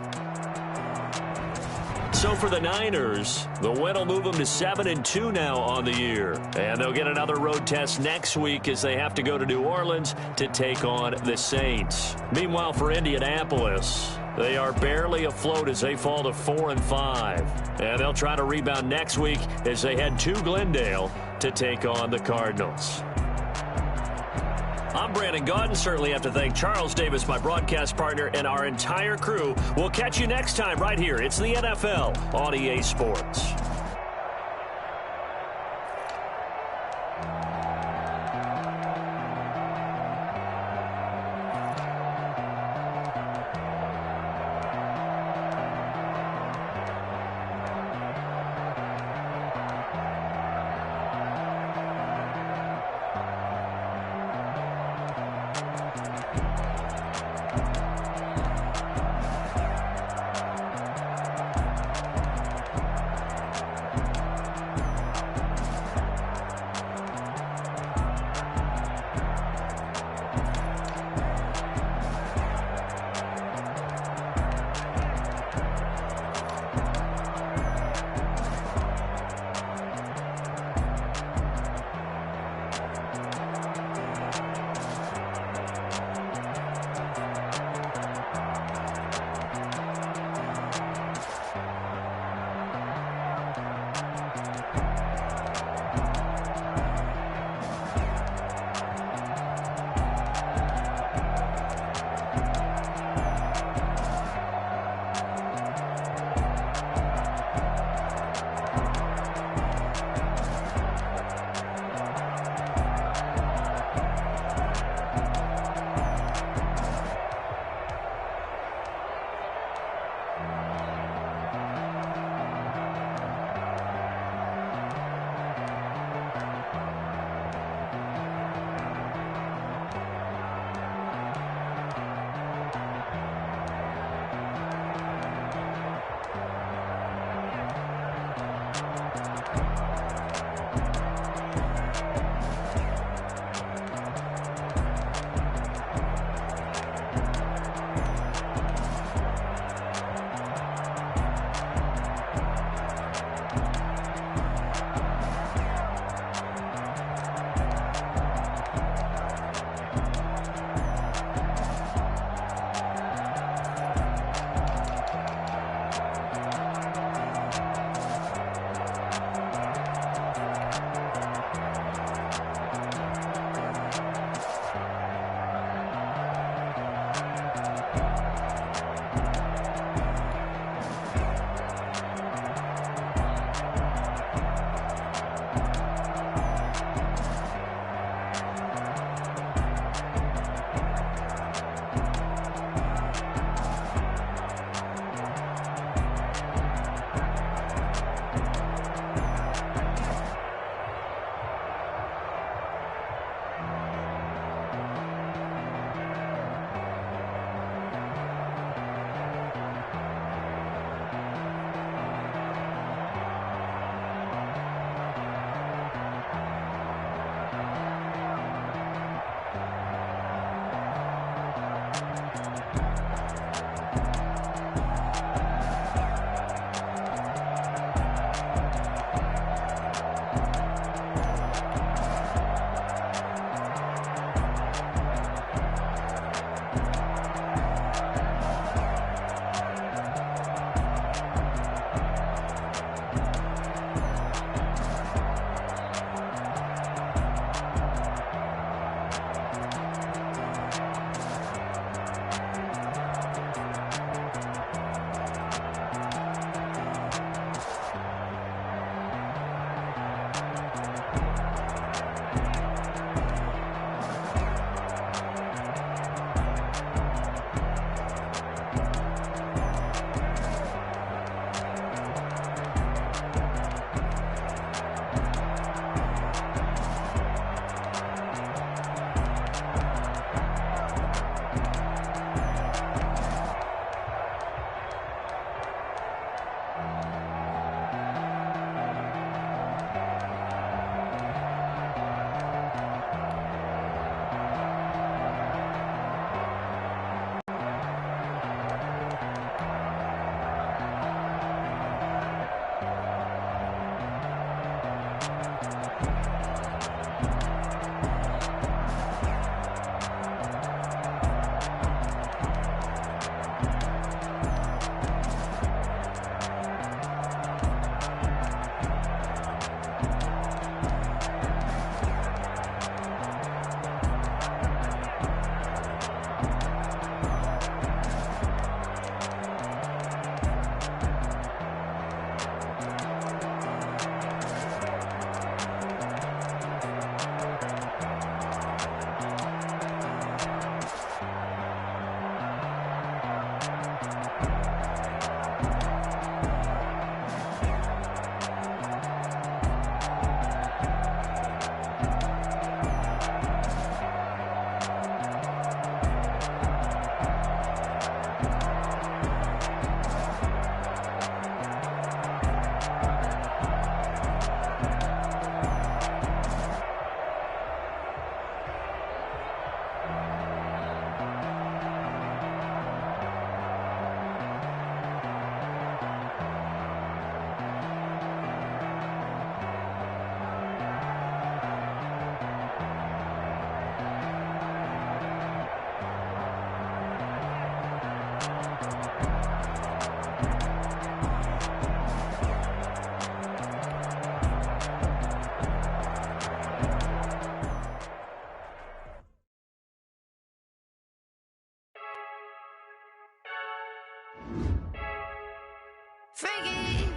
So for the Niners, the win will move them to 7-2 now on the year. And they'll get another road test next week as they have to go to New Orleans to take on the Saints. Meanwhile, for Indianapolis, they are barely afloat as they fall to 4-5. And they'll try to rebound next week as they head to Glendale to take on the Cardinals. I'm Brandon Gaudin. Certainly have to thank Charles Davis, my broadcast partner, and our entire crew. We'll catch you next time right here. It's the NFL on EA Sports.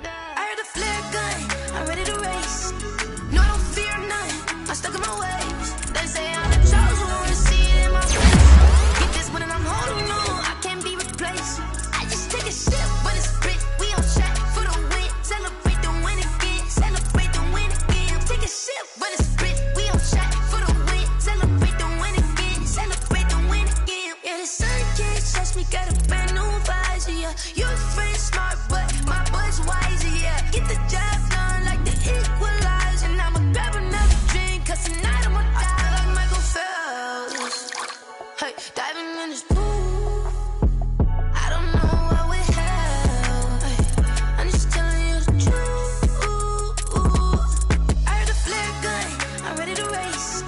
I heard a flare gun, I'm ready to race. No, I don't fear none, I'm stuck in my ways. They say I'm the chosen one, see it in my face. Get this one and I'm holding on, I can't be replaced. I just take a sip, but it's split, we on track for the win. Celebrate the win again, celebrate the win again. Take a sip, but it's split, we on track for the win. Celebrate the win again, celebrate the win again. Yeah, the sun can't touch me, got a brand new visor, yeah. Your friend smart, but my boy's wiser, yeah. Get the job done like the equalizer. And I'ma grab another drink, cause tonight I'ma die like Michael Phelps. Hey, diving in this pool, I don't know what we have. Hey, I'm just telling you the truth. I heard a flare gun, I'm ready to race.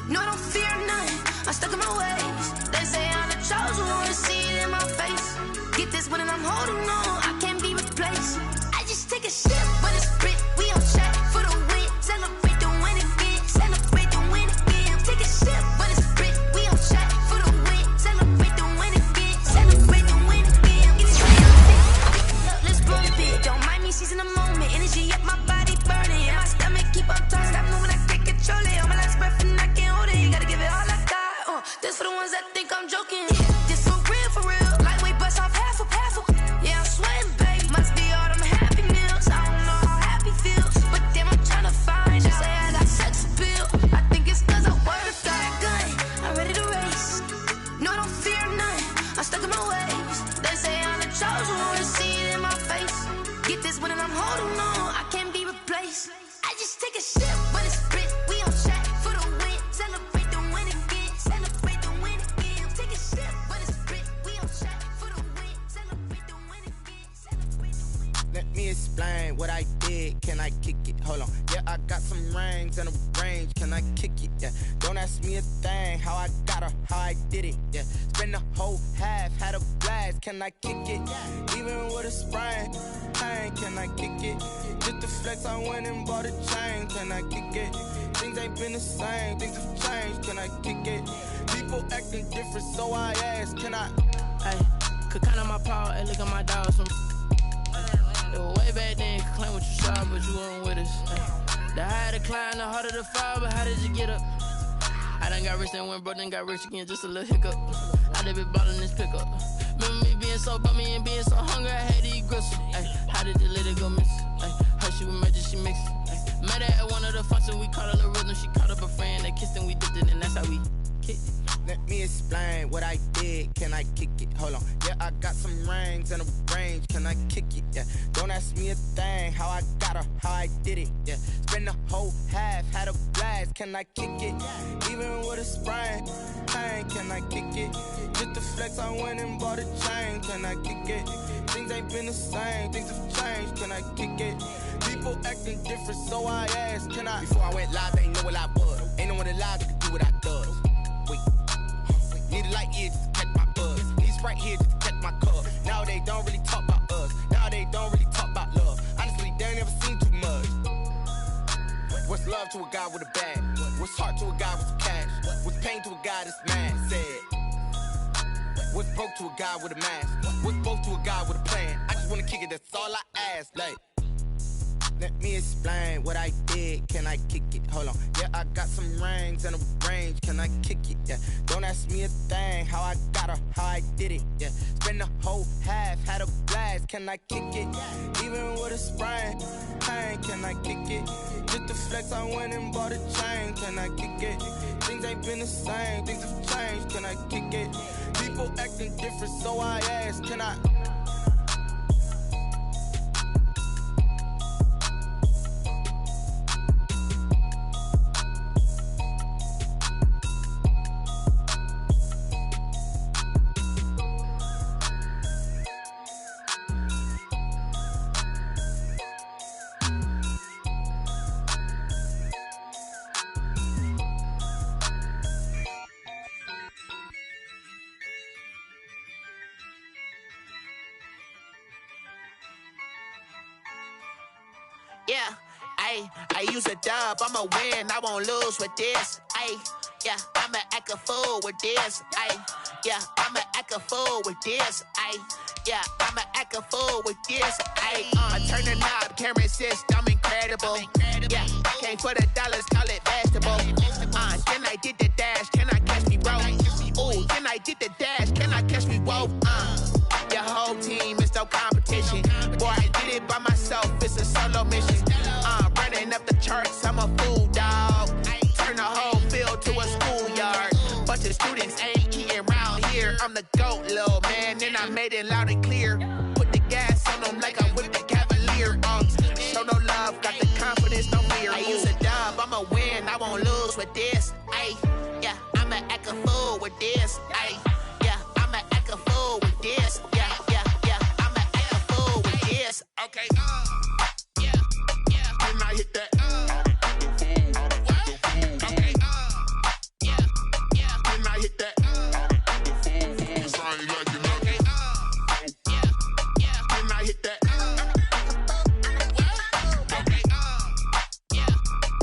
No, I don't fear none, I'm stuck in my ways. They say I'm the chosen one, see it in my face. Get this one and I'm holding on, I can't be replaced. I just take a sip, but it's split, we on track for the win. Celebrate the win again, celebrate the win again. Take a sip, but it's split, we on track for the win. Celebrate the win again, celebrate the win again. Let's bump it, don't mind me seizing the moment. Energy up my body burning, and my stomach keep up talking. Stop moving, I can't control it. On my last breath and I can't hold it. You gotta give it all I got. This for the ones that think I'm joking. This for real, for real. Lightweight bust off half a. Yeah, I'm sweating, babe. Must be all them happy meals. I don't know how happy feels, but damn, I'm tryna find you. Say I got sex appeal. I think it's cause I work that gun. I'm ready to race. No, I don't fear none. I'm stuck in my ways. They say I'm the chosen one, see it in my face. Get this one and I'm holding on, I can't be replaced. I just take a sip, but it's split. We on track for the win. Celebrate the win again. Celebrate the win again. Take a sip, but it's split. We on track for the win. Celebrate the win again. Celebrate the win. Let me explain what I did. Can I kick it? Hold on. Yeah, I got some rings and a range. Can I kick it? Yeah. Don't ask me a thing. How I got her, how I did it. Yeah. Spend the whole half, had a blast. Can I kick it? Even with a sprain. Pain, can I kick it? Just the flex, I went and bought a chain. Can I kick it? Things ain't been the same. Things have changed. Can I kick it? People acting different, so I ask. Can I? Hey, could count on my power and look at my dog. Some it was way back then, could claim what you saw, but you weren't with us. Ay, the higher the climb, the harder the fall, but how did you get up? I done got rich and went broke, then got rich again, just a little hiccup. I done been ballin' this pickup. Remember me being so bummy and being so hungry, I had to eat gristle. Ay, how did you let it go miss? Ay, her she was magic, she mixed. Ay, met her at one of the functions, we caught a little rhythm, she caught up a friend, they kissed and we dipped it, and that's how we kicked it. Let me explain what I did. Can I kick it? Hold on. Yeah, I got some rings and a range. Can I kick it? Yeah. Don't ask me a thing. How I got her, how I did it. Yeah. Spend the whole half, had a blast. Can I kick it? Even with a sprain. Pain, can I kick it? Just the flex, I went and bought a chain. Can I kick it? Things ain't been the same. Things have changed. Can I kick it? People acting different, so I asked. Can I? Before I went live, they ain't know what I was. Ain't no one alive that could do what I does. Wait. Need a light here just to catch my buzz. Need Sprite here just to catch my cup. Now they don't really talk about us. Now they don't really talk about love. Honestly, they ain't never seen too much. What's love to a guy with a bag? What's heart to a guy with some cash? What's pain to a guy that's mad? Said. What's broke to a guy with a mask? What's both to a guy with a plan? I just wanna kick it, that's all I ask. Like, let me explain what I did. Can I kick it? Hold on. Yeah, I got some rings and a range. Can I kick it? Yeah. Don't ask me a thing. How I got her, how I did it. Yeah. Spend the whole half, had a blast. Can I kick it? Even with a sprain. Pain, can I kick it? Just the flex, I went and bought a chain. Can I kick it? Things ain't been the same. Things have changed. Can I kick it? People acting different, so I ask. Can I? Yeah, I use a dub, I'ma win, I won't lose with this. Yeah, I'ma act a fool with this. Yeah, I'ma act a fool with this. Yeah, I'ma act a fool with this. I turn the knob, camera assist, I'm incredible. Yeah, came for the dollars, call it vegetable. Then I did the dash, can I catch me, bro? Ooh, then I did the dash, can I catch me, whoa? Your whole team is no competition. Boy, I did it by myself, it's a solo mission. Running up the charts, I'm a fool, dog. Turn the whole field to a schoolyard. Bunch of students ain't eating round here. I'm the GOAT, little man, and I made it loud and clear. Put the gas on them like I whipped the Cavalier. Show no love, got the confidence, no fear. I use a dub, I'ma win, I won't lose with this. Yeah, I'ma act a fool with this. Yeah, I'ma act a fool with this. Yeah, I'ma act a fool with this. Okay, yeah, can I hit that? Okay, yeah, can I hit that? Cause I ain't like it. Okay, yeah, can I hit that? Okay,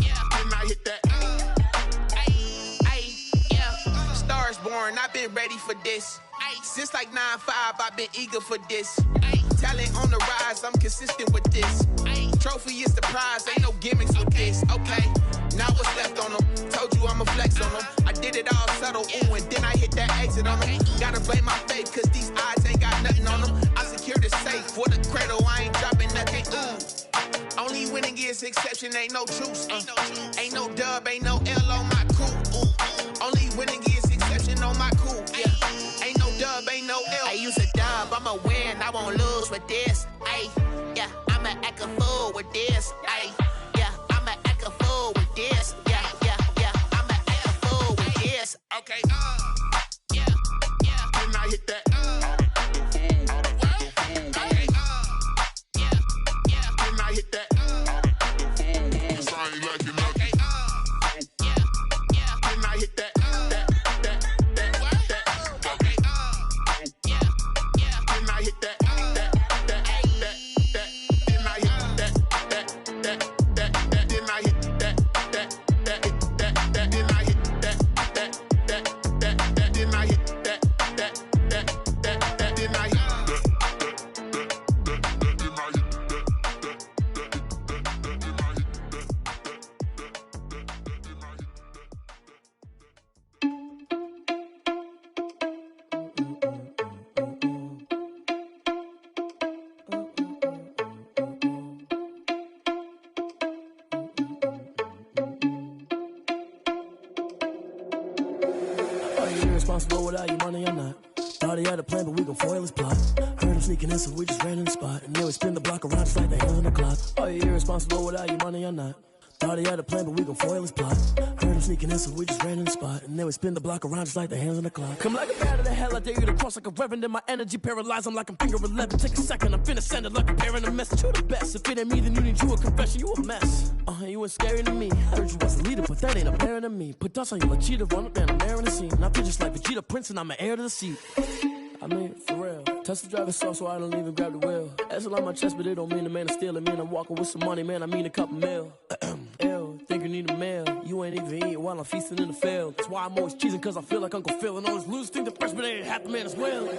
yeah, can I hit that? Yeah, Stars born, I've been ready for this. Since like 9-5, I've been eager for this. Talent on the rise, I'm consistent with this. Trophy is the prize, ain't no gimmicks with this. Okay, now what's left on them? Told you I'ma flex on them. I did it all subtle, ooh, and then I hit that exit on them. Gotta blame my faith, cause these odds ain't got nothing on them. I secure the safe for the cradle, I ain't dropping nothing, ooh. Only winning is exception, ain't no truce. Ain't no dub, ain't no L on my crew. Ooh. Only winning is exception on my crew, yeah. Ain't no dub, ain't no L. I use a dub, I'ma win, I won't lose with this. Yeah, I'ma act a fool with this. Yeah, I'ma act a fool with this. Yeah, I'ma act a fool with this. Okay, yeah, can I hit that? Okay, yeah, can I hit that? Cause I ain't like it. Okay, yeah, can I hit that? Responsible without your money or not. Thought he had a plan, but we gon' foil his plot. Heard him sneaking in, so we just ran in the spot. And then we spin the block around just like the hands on the clock. Are you irresponsible without your money or not? Thought he had a plan, but we gon' foil his plot. Heard him sneaking in, so we just ran in the spot. And then we spin the block around just like the hands on the clock. Come like a bat of the hell, I dare you to cross like a reverend. And my energy paralyzed, I'm like I'm finger 11. Take a second, I'm finna send it like a parent a message. You the best, if it ain't me, then you need you a confession. You a mess, you ain't scary to me. Heard you was a leader, but that ain't apparent to me. Put dust on you like cheetah, run up and I'm airing the scene. And I feel just like Vegeta Prince and I'm an heir to the seat. I mean, for real. Tesla driver soft, so I don't even grab the wheel. That's on my chest, but it don't mean the man is stealing. Man, I'm walking with some money, man, I mean a couple mil. Ew, think you need a meal. You ain't even eating while I'm feasting in the field. That's why I'm always cheesing, cause I feel like Uncle Phil. And all those losers think the freshman ain't half the man as well.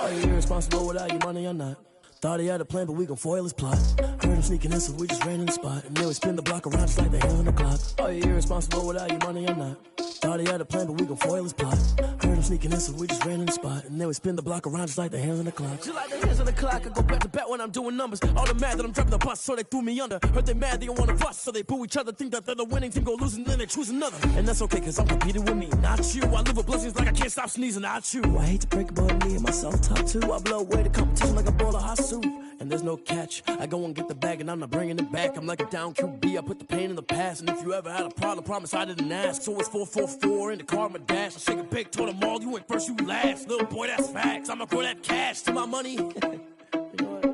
Are you irresponsible without your money or not? Thought he had a plan, but we gon' foil his plot. Heard him sneaking in, so we just ran in the spot. And then we spin the block around just like the hands on the clock. Are you irresponsible without your money or not? Thought he had a plan, but we gon' foil his plot. Heard him sneaking in, so we just ran in the spot. And then we spin the block around just like the hands on the clock. Just like the hands on the clock, I go back to back when I'm doing numbers. All the mad that I'm driving the bus, so they threw me under. Heard they mad, they don't wanna bust, so they boo each other. Think that they're the winning team, go losing, then they choose another. And that's okay, cause I'm competing with me, not you. I live with blessings like I can't stop sneezing, not you. I hate to break it, but me and myself top two. I blow away the competition like a bowl of hot soup. And there's no catch, I go and get the bag and I'm not bringing it back. I'm like a down QB, I put the pain in the past. And if you ever had a problem, promise I didn't ask. So it's 444 in the car, my dash. I shake a big, told them all, you ain't first, you last. Little boy, that's facts, I'ma throw that cash to my money. You know what?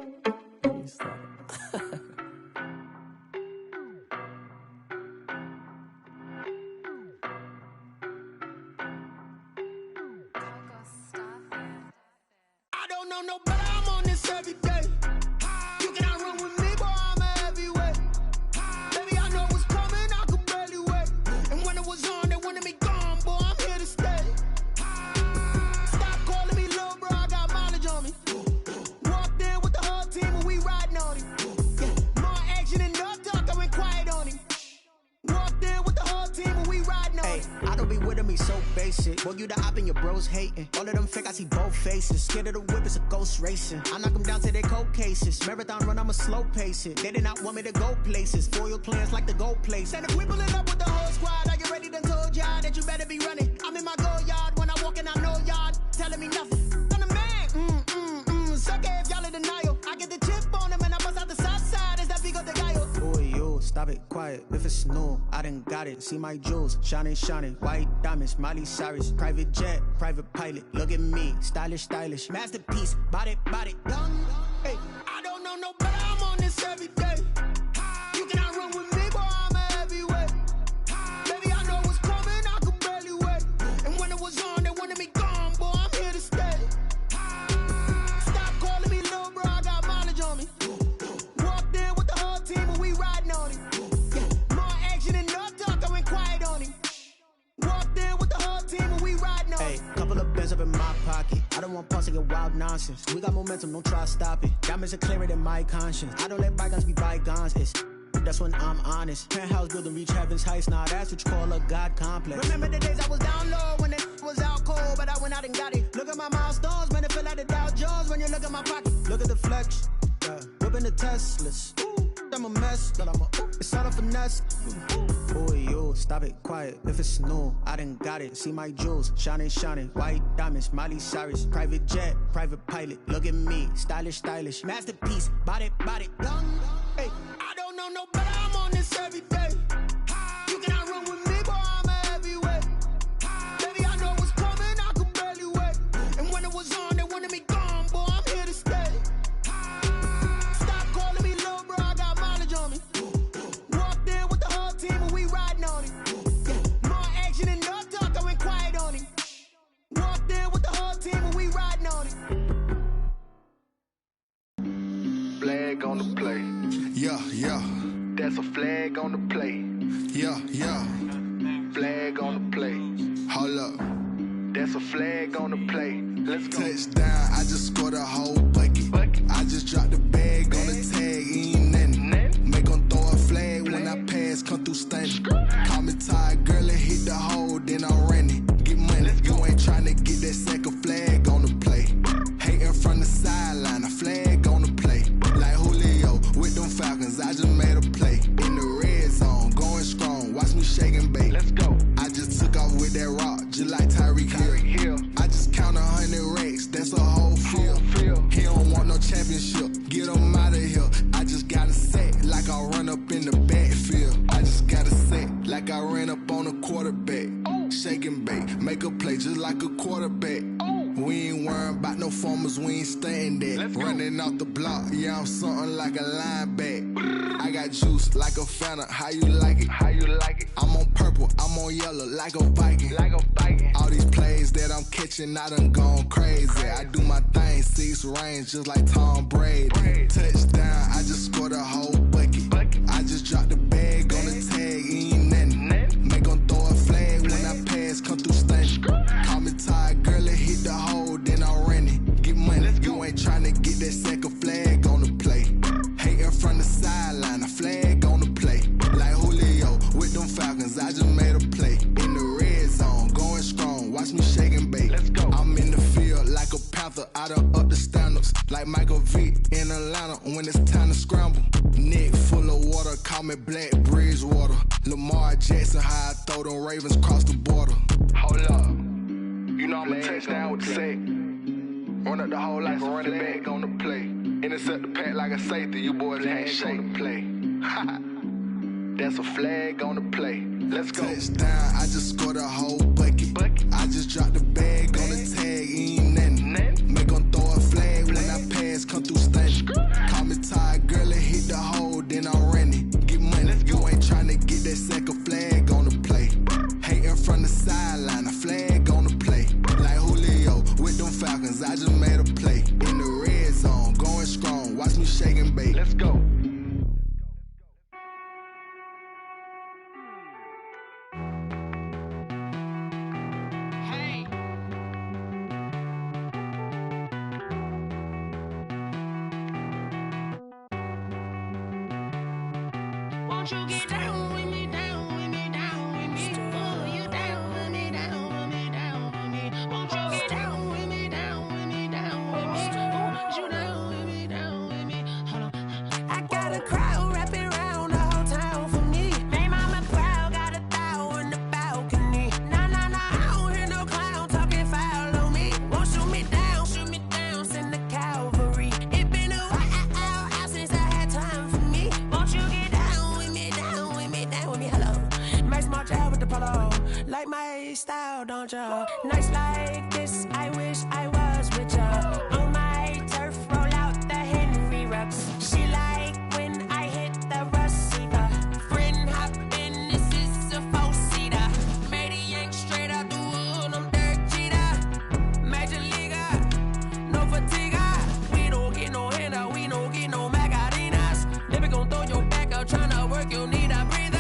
Let me stop. I don't know no better, I'm on this every day. You cannot run with me, boy, I'm a heavyweight. with me so basic. Boy, you the op and your bros hating. All of them fake, I see both faces. Scared of the whip, it's a ghost racing. I knock them down to their cold cases. Marathon run, I'ma slow pace it. They did not want me to go places. Foil plans like the go place. And if we pulling up with the whole squad, are you ready? Done told y'all that you better be running. I'm in my go yard. When I walk in, I know y'all telling me nothing. I'm the man. Suck it if y'all in denial. I get the chip on them and I bust out the south side. Is that Vigo de Gallo? Boy, yo, stop it, quiet. If it's new, I done got it. See my jewels, shining, shining. White diamonds, Miley Cyrus. Private jet, private pilot. Look at me, stylish, stylish. Masterpiece, body, done. Hey, I don't know no better. I'm on this every day. You cannot run with me, boy, I'm a heavyweight. Baby, I know what's coming, I could barely wait. And when it was on, they wanted me gone, boy, I'm here to stay. Stop calling me little bro, I got mileage on me. Walked in with the whole team and we riding on it. Yeah, more action and no talk, I went quiet on him. Walked in with the whole team and we riding on it. Hey, couple of bands up in my pocket. I don't want pause to get wild nonsense. We got momentum, don't try to stop it. Diamonds are clearer than my conscience. I don't let bygones be bygones. That's when I'm honest. Penthouse building, reach heaven's heights. Nah, that's what you call a God complex. Remember the days I was down low when it was out cold, but I went out and got it. Look at my milestones, man, it feel like the Dow Jones when you look at my pocket. Look at the flex, whipping the Teslas. I'm a mess, but it's all a finesse. Boy, yo, stop it, quiet. If it's new, I done got it. See my jewels, shining, shining. White diamonds, Miley Cyrus. Private jet, private pilot. Look at me, stylish, stylish. Masterpiece, body, done. Hey, I don't know no better. I'm on this every day. You cannot run with me, boy, I'm a heavyweight. Baby, I know what's coming, I could barely wait. And when it was on, they wanted me gone, boy, I'm here to stay. Stop calling me little bro, I got mileage on me. Walked in with the whole team and we riding on it. Yeah, more action and no talk, I went quiet on him. Walked in with the whole team and we riding on it. Flag on the play. Yeah. That's a flag on the play. Yeah. Flag on the play. Hold up. That's a flag on the play. Let's go. Touchdown, I just scored a whole bucket. I just dropped the bag on the tag, ain't nothing. Make 'em throw a flag when I pass, come through stunning. Call me tired, girl, and hit the hole, then I'm running. Get money, you ain't tryna get that second flag on the play. Hating from the sideline, a flag on the play. Like Julio with them Falcons, I just made a play. In the red zone, going strong, watch me shake and bake. Let's go. I just took off with that rock, just like Tyreek Hill. I just count 100 racks, that's a whole field. He don't want no championship, get him out of here. I just gotta set like I run up in the backfield. I just gotta set like I ran up on a quarterback. Shake and bake, make a play just like a quarterback. We ain't worrying about no formers, we ain't staying there. Running off the block, yeah, I'm something like a linebacker. I got juice like a Fanta, how you like it? I'm on purple, I'm on yellow like a Viking. All these plays that I'm catching, I done gone crazy. I do my thing, 6 range just like Tom Brady. Touchdown, I just scored a whole bucket. I just dropped the bag on the tag, ain't nothing. Make 'em throw a flag when I pass, come through stunning. Call me tired, girl, and hit the hole, then I'm running. Get money, you ain't tryna get that second flag on the play. Hating from the sideline, a flag on the play. Like Julio with them Falcons, I just made a play. In the red zone, going strong, watch me shake and bake. I'm in the field like a Panther, I done up the standards. Like Michael Vick in Atlanta when it's time to scramble. Neck full of water, call me Black Bridgewater. Lamar Jackson, how I throw them Ravens cross the border. Hold up. You know I'm a touchdown with the sack. Run up the whole like a running back on the play. Intercept the pack like a safety, you boys ain't shaking play. That's a flag on the play. Let's go. Touchdown, I just scored a whole bucket. I just dropped the bag on the tag, ain't nothing. Make 'em throw a flag when I pass, come through stunning. Call me tired, girl, and hit the hole, then I'm running. Get money, you ain't tryna get that second flag on the play. Hating from the sideline, a flag on the play. Like Julio with them Falcons, I just made a play. In the red zone, going strong, watch me shake and bake. Let's go. Won't you get down with me, down with me, down with me? Oh, you down with me, want ya. Nights like this, I wish I was with ya. On my turf, roll out the Henry Rux. She like when I hit the receiver. Friend hop in, this is a four-seater. Made a yank straight out the wood, I'm Derek Jeter. Major leaguer, no fatigue. We don't get no handout, we don't get no Macarinas. Never gon' throw your back out, tryna work, you need a breather.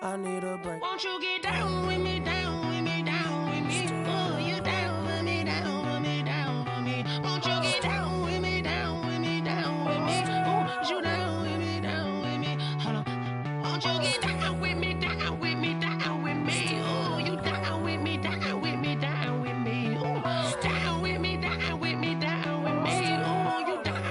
I need a break. Won't you get down with me, down with me, down with me? Oh, you down with me, down with me, down with me. Won't you get down with me, down with me, down with me? Oh, you down with me, down with me. Hold on. Won't you get down with me, down with me, down with me? Oh, you down with me, down with me, down with me. Oh, down with me, down with me, down with me. Oh, you down.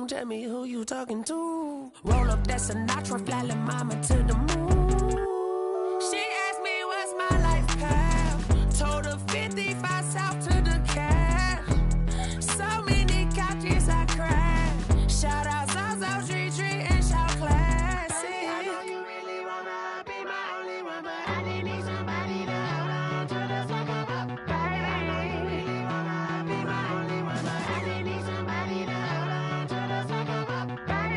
Tell me who you talking to. Roll up that Sinatra, fly la mama to the moon. She asked me what's my life path. Told her 55 south to the cat. So many couches I cried. Shout out South Street Tree and shout classic. I know you really wanna be my only one, but I didn't need somebody to hold on to the fuck up, baby. I know you really wanna be my only one, but I didn't need somebody to hold on to the fuck up, baby.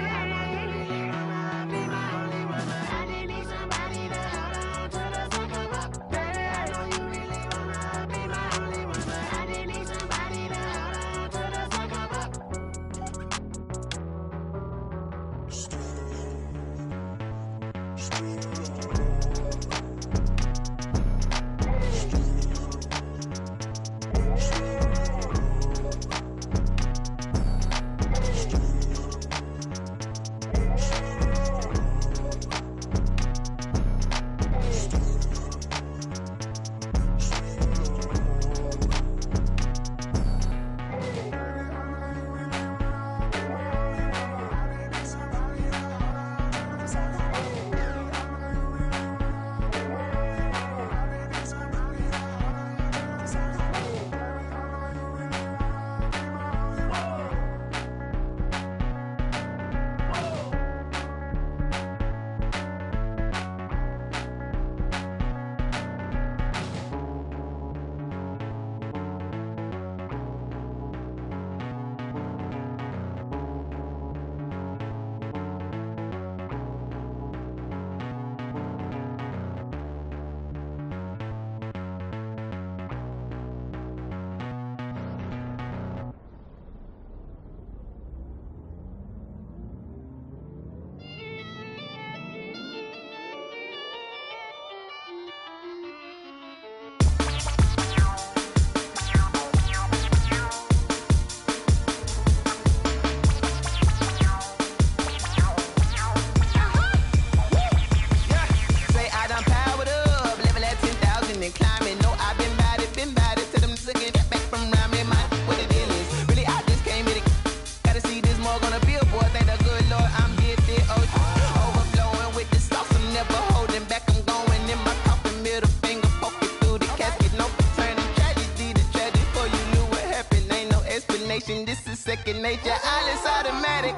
This is second nature, all is automatic.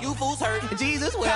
You fools hurt. Jesus will.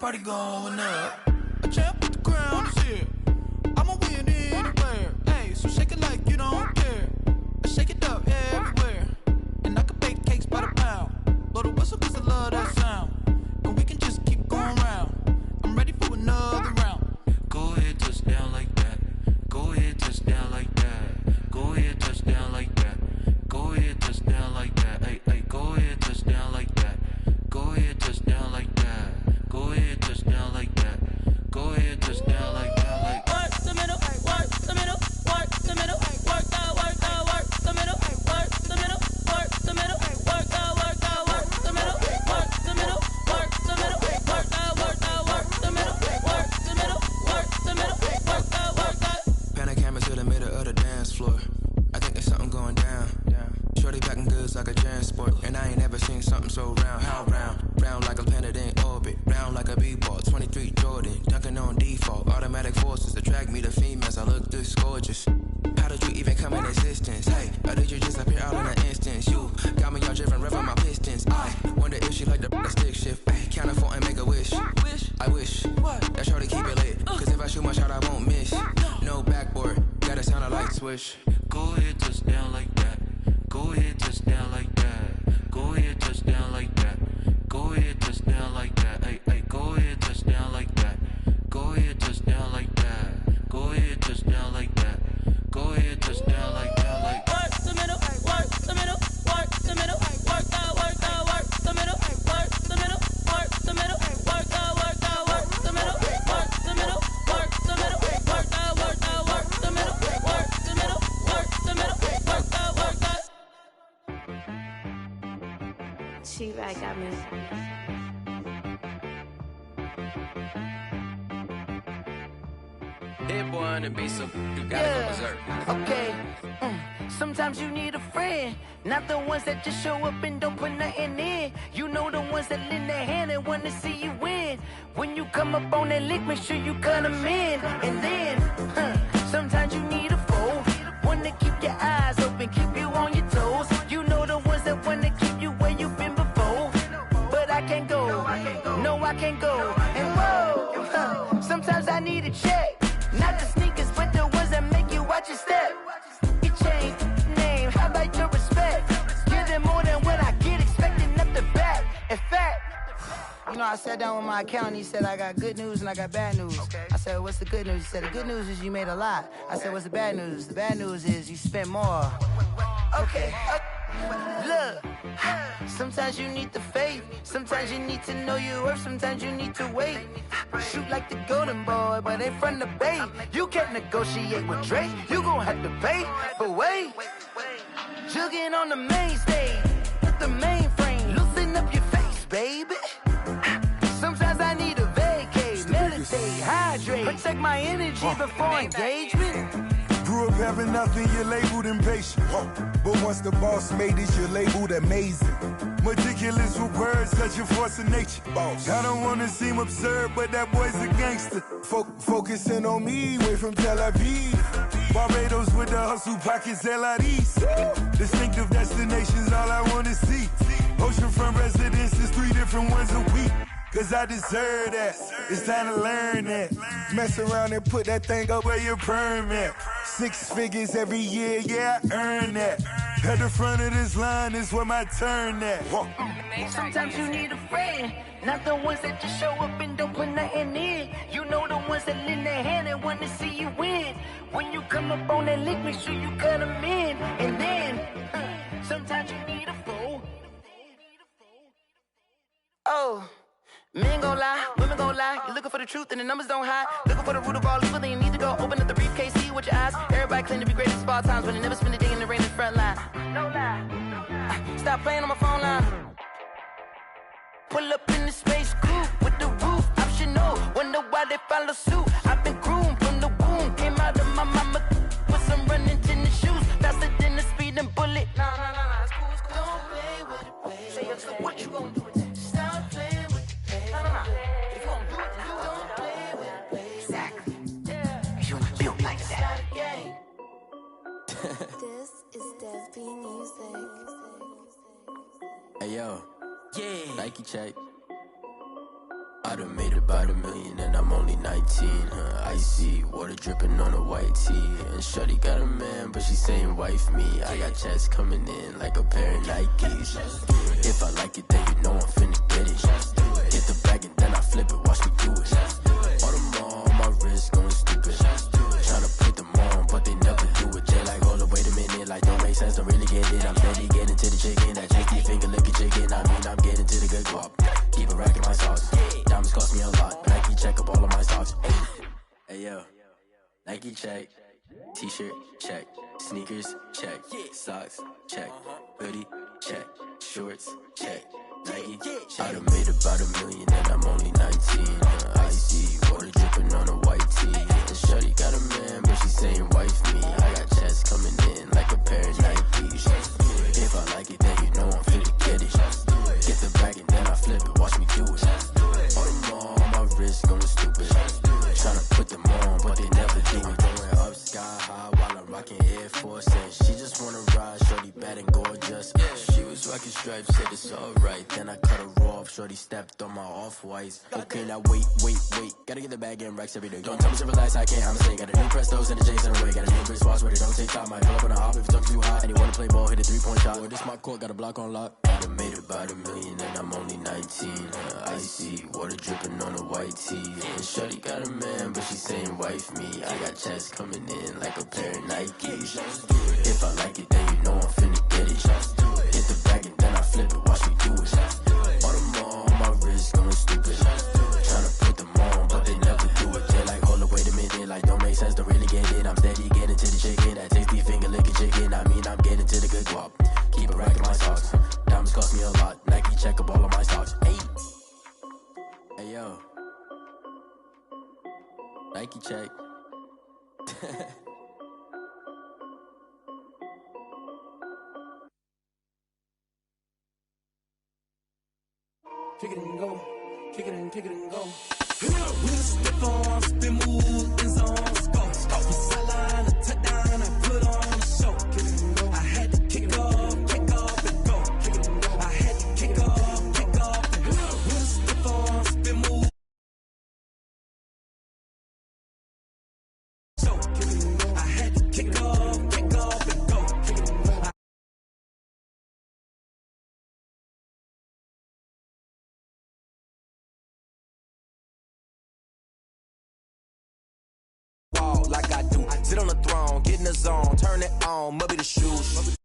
party going up. A champ with the crown is here. I'ma win anywhere. Hey, so shake it like you don't care. I shake it up everywhere. And I can bake cakes by the pound. Blow the whistle cause I love that sound. And we can just keep going round. I'm ready for another round. Go ahead, touch down like that. Go ahead, touch down like that. Go ahead, touch down like that. Go ahead, touch down like that. Hey, hey, go ahead, touch down like that. Go ahead, touch down like that. Go ahead, touch down like that. Go ahead, touch down like that. Like work the middle, work the middle, work the middle, work out, work the middle, work the middle, work the middle, work out, work the middle, work the middle, work the middle, work out, work the middle, work the middle, work the middle, work out, work out. Pan a camera to the middle of the dance floor. I think there's something going down. Shorty packing goods like a transport, and I ain't never seen something so round. How round? Round like a planet in orbit, round like a b-ball. 23 Jordan, dunking on default. Automatic forces attract me to females. I look this gorgeous. How did you even come in existence? Hey, or did you just appear out in an instance? You got me all driven, revving my pistons. I wonder if she like the stick shift. Ay, count a four and make a wish. I wish that shorty keep it lit. Cause if I shoot my shot, I won't miss. No backboard, gotta sound a light switch. Go ahead, touch down like that. Go ahead, touch down like that. Go ahead, touch down like that. Go ahead, touch down like that. Hey, hey, go ahead, touch down like that. Go ahead, touch down like that. Go ahead, touch down like that. Go ahead, touch down like that. Like work the middle, work the middle, work the middle, work out, work the middle, work the middle, work the middle, work out, work the middle, work the middle, work the middle, work out, work the middle, work the middle, work the middle, work out, work out. She right got me. Hit boy on the beat, so you gotta go berserk. Okay. Sometimes you need a friend, not the ones that just show up and don't put nothing in. You know the ones that lend their hand and want to see you win. When you come up on that lick, make sure you cut them in. And then, sometimes you need a foe, one to keep your eyes open, keep you on your toes. You know the ones that want to keep you where you've been before. But I can't go, no I can't go. And whoa, sometimes I need a check. Not the sneakers, but the ones that make you watch your step. Your chain, name, how about your respect? Give them more than what I get, expecting up the back. In fact, you know, I sat down with my accountant, he said I got good news and I got bad news. I said, what's the good news? He said, the good news is you made a lot. I said, what's the bad news? The bad news is you spent more. Okay, look, sometimes you need the faith, sometimes you need to know your worth, sometimes you need to wait. Shoot like the golden boy, but ain't from the bay. You can't negotiate with Drake, you gon' have to pay. But wait, jugging on the main stage, with the mainframe, loosen up your face, baby. Sometimes I need a vacate, meditate, hydrate, protect my energy before engagement. Grew up having nothing, you're labeled impatient. But once the boss made it, you're labeled amazing. Meticulous with words, such a force of nature. I don't wanna seem absurd, but that boy's a gangster. Focusing on me, way from Tel Aviv. Barbados with the hustle pockets, LIDs. Distinctive destinations, all I wanna see. Oceanfront residences, 3 different ones a week. Cause I deserve that, it's time to learn that. Mess around and put that thing up where your permit. 6 figures every year, yeah, I earn that. At the front of this line is where my turn at. Sometimes you need a friend, not the ones that just show up and don't put nothing in. You know the ones that lend their hand and want to see you win. When you come up on that lick, make sure you cut them in. And then, sometimes you need a foe. Oh. Men gon' lie, women gon' lie. You're looking for the truth and the numbers don't hide. Looking for the root of all evil, then you need to go open up the briefcase, see with your eyes. Everybody claim to be greatest of all times, but they never spend a day in the rain in the front line. No lie. Stop playing on my phone line. Pull up in the space coupe with the roof optional. Wonder why they follow suit. I've been groomed from the womb. Came out of my mama with some running tennis shoes. Faster than the speeding bullet. Nah, it's cool, it's cool. Don't play with it, baby. Say so what you gon' do with that? Stop playing. If you gon' do it, then you don't play with it, baby. Exactly. You don't feel like that. This is Dev B Music. Hey yo, yeah. Nike check. I done made about $1 million and I'm only 19. Icy water dripping on a white tee. And shorty got a man, but she saying wife me. I got checks coming in like a pair of Nikes. If I like it, then you know I'm finna get it. Hit the bag and then I flip it, watch me do it. All on my wrist going stupid. Tryna put them on, but they never do it. They like, hold up, wait a minute, like don't make sense, don't really get it. I'm steady getting to the chicken, that tricky finger licking chicken. I mean, I'm getting to the good guap. Keep a rack in my socks. Diamonds cost me a lot. Nike check up all of my socks. Hey yo, Nike check. T-shirt check. Sneakers check. Socks check. Hoodie check. Shorts check. Nike check. I done made about $1 million and I'm only 19. Icy water dripping on a white tee. And shorty got a man, but she saying wife me. I got checks coming in like a pair of Nikes. If I like it, then you know I'm finna get it. Get the bag and then I flip it, watch me do it. All them on my wrist going stupid. Tryna put them on, but they never do it. Going up sky high while I'm rocking Air Force. And she just wanna ride, shorty bad and gorgeous. She was rocking stripes, said it's alright. Then I cut her off, shorty stepped on my off-whites. Okay, now wait. Gotta get the bag and racks every day. Don't tell me to relax, I can't, I'm saying. Got a new Prestos and a J's in a way. Got a new Chris Foss, but it don't take time. Might pull up on a hop if it talks too hot. And you wanna play ball, hit a 3-point shot. Or this my court, got a block on lock. I done made about $1 million and I'm only 19. Icy water dripping on a white tee. And shorty got a man, but she saying wife me. I got checks coming in like a pair of Nikes. If I like it, then you know I'm finna get it. Hit the bag and then I flip it, watch me do it. All them on my wrist going stupid. Tryna put them on, but they never do it. They like, hold up, wait a minute, like don't make sense, don't really get it. I'm steady getting to the chicken, that tasty finger licking chicken. I mean, I'm getting to the good guap. Keep a rack in my socks. Diamonds cost me a lot. Nike check up all of my socks. Hey yo, Nike check. Kick it and go, kick it and go. We'll step on, spin, move, in zone, go. Stop the sideline, a touchdown, I put on a show. Kick it and go. I had to kick off and go. Kick it and go. I had to kick off and go. We'll step on, spin, move. So, kick it and go. I had to kick off and go. Kick it and go. Like I do, sit on the throne, get in the zone, turn it on, mubby the shoes.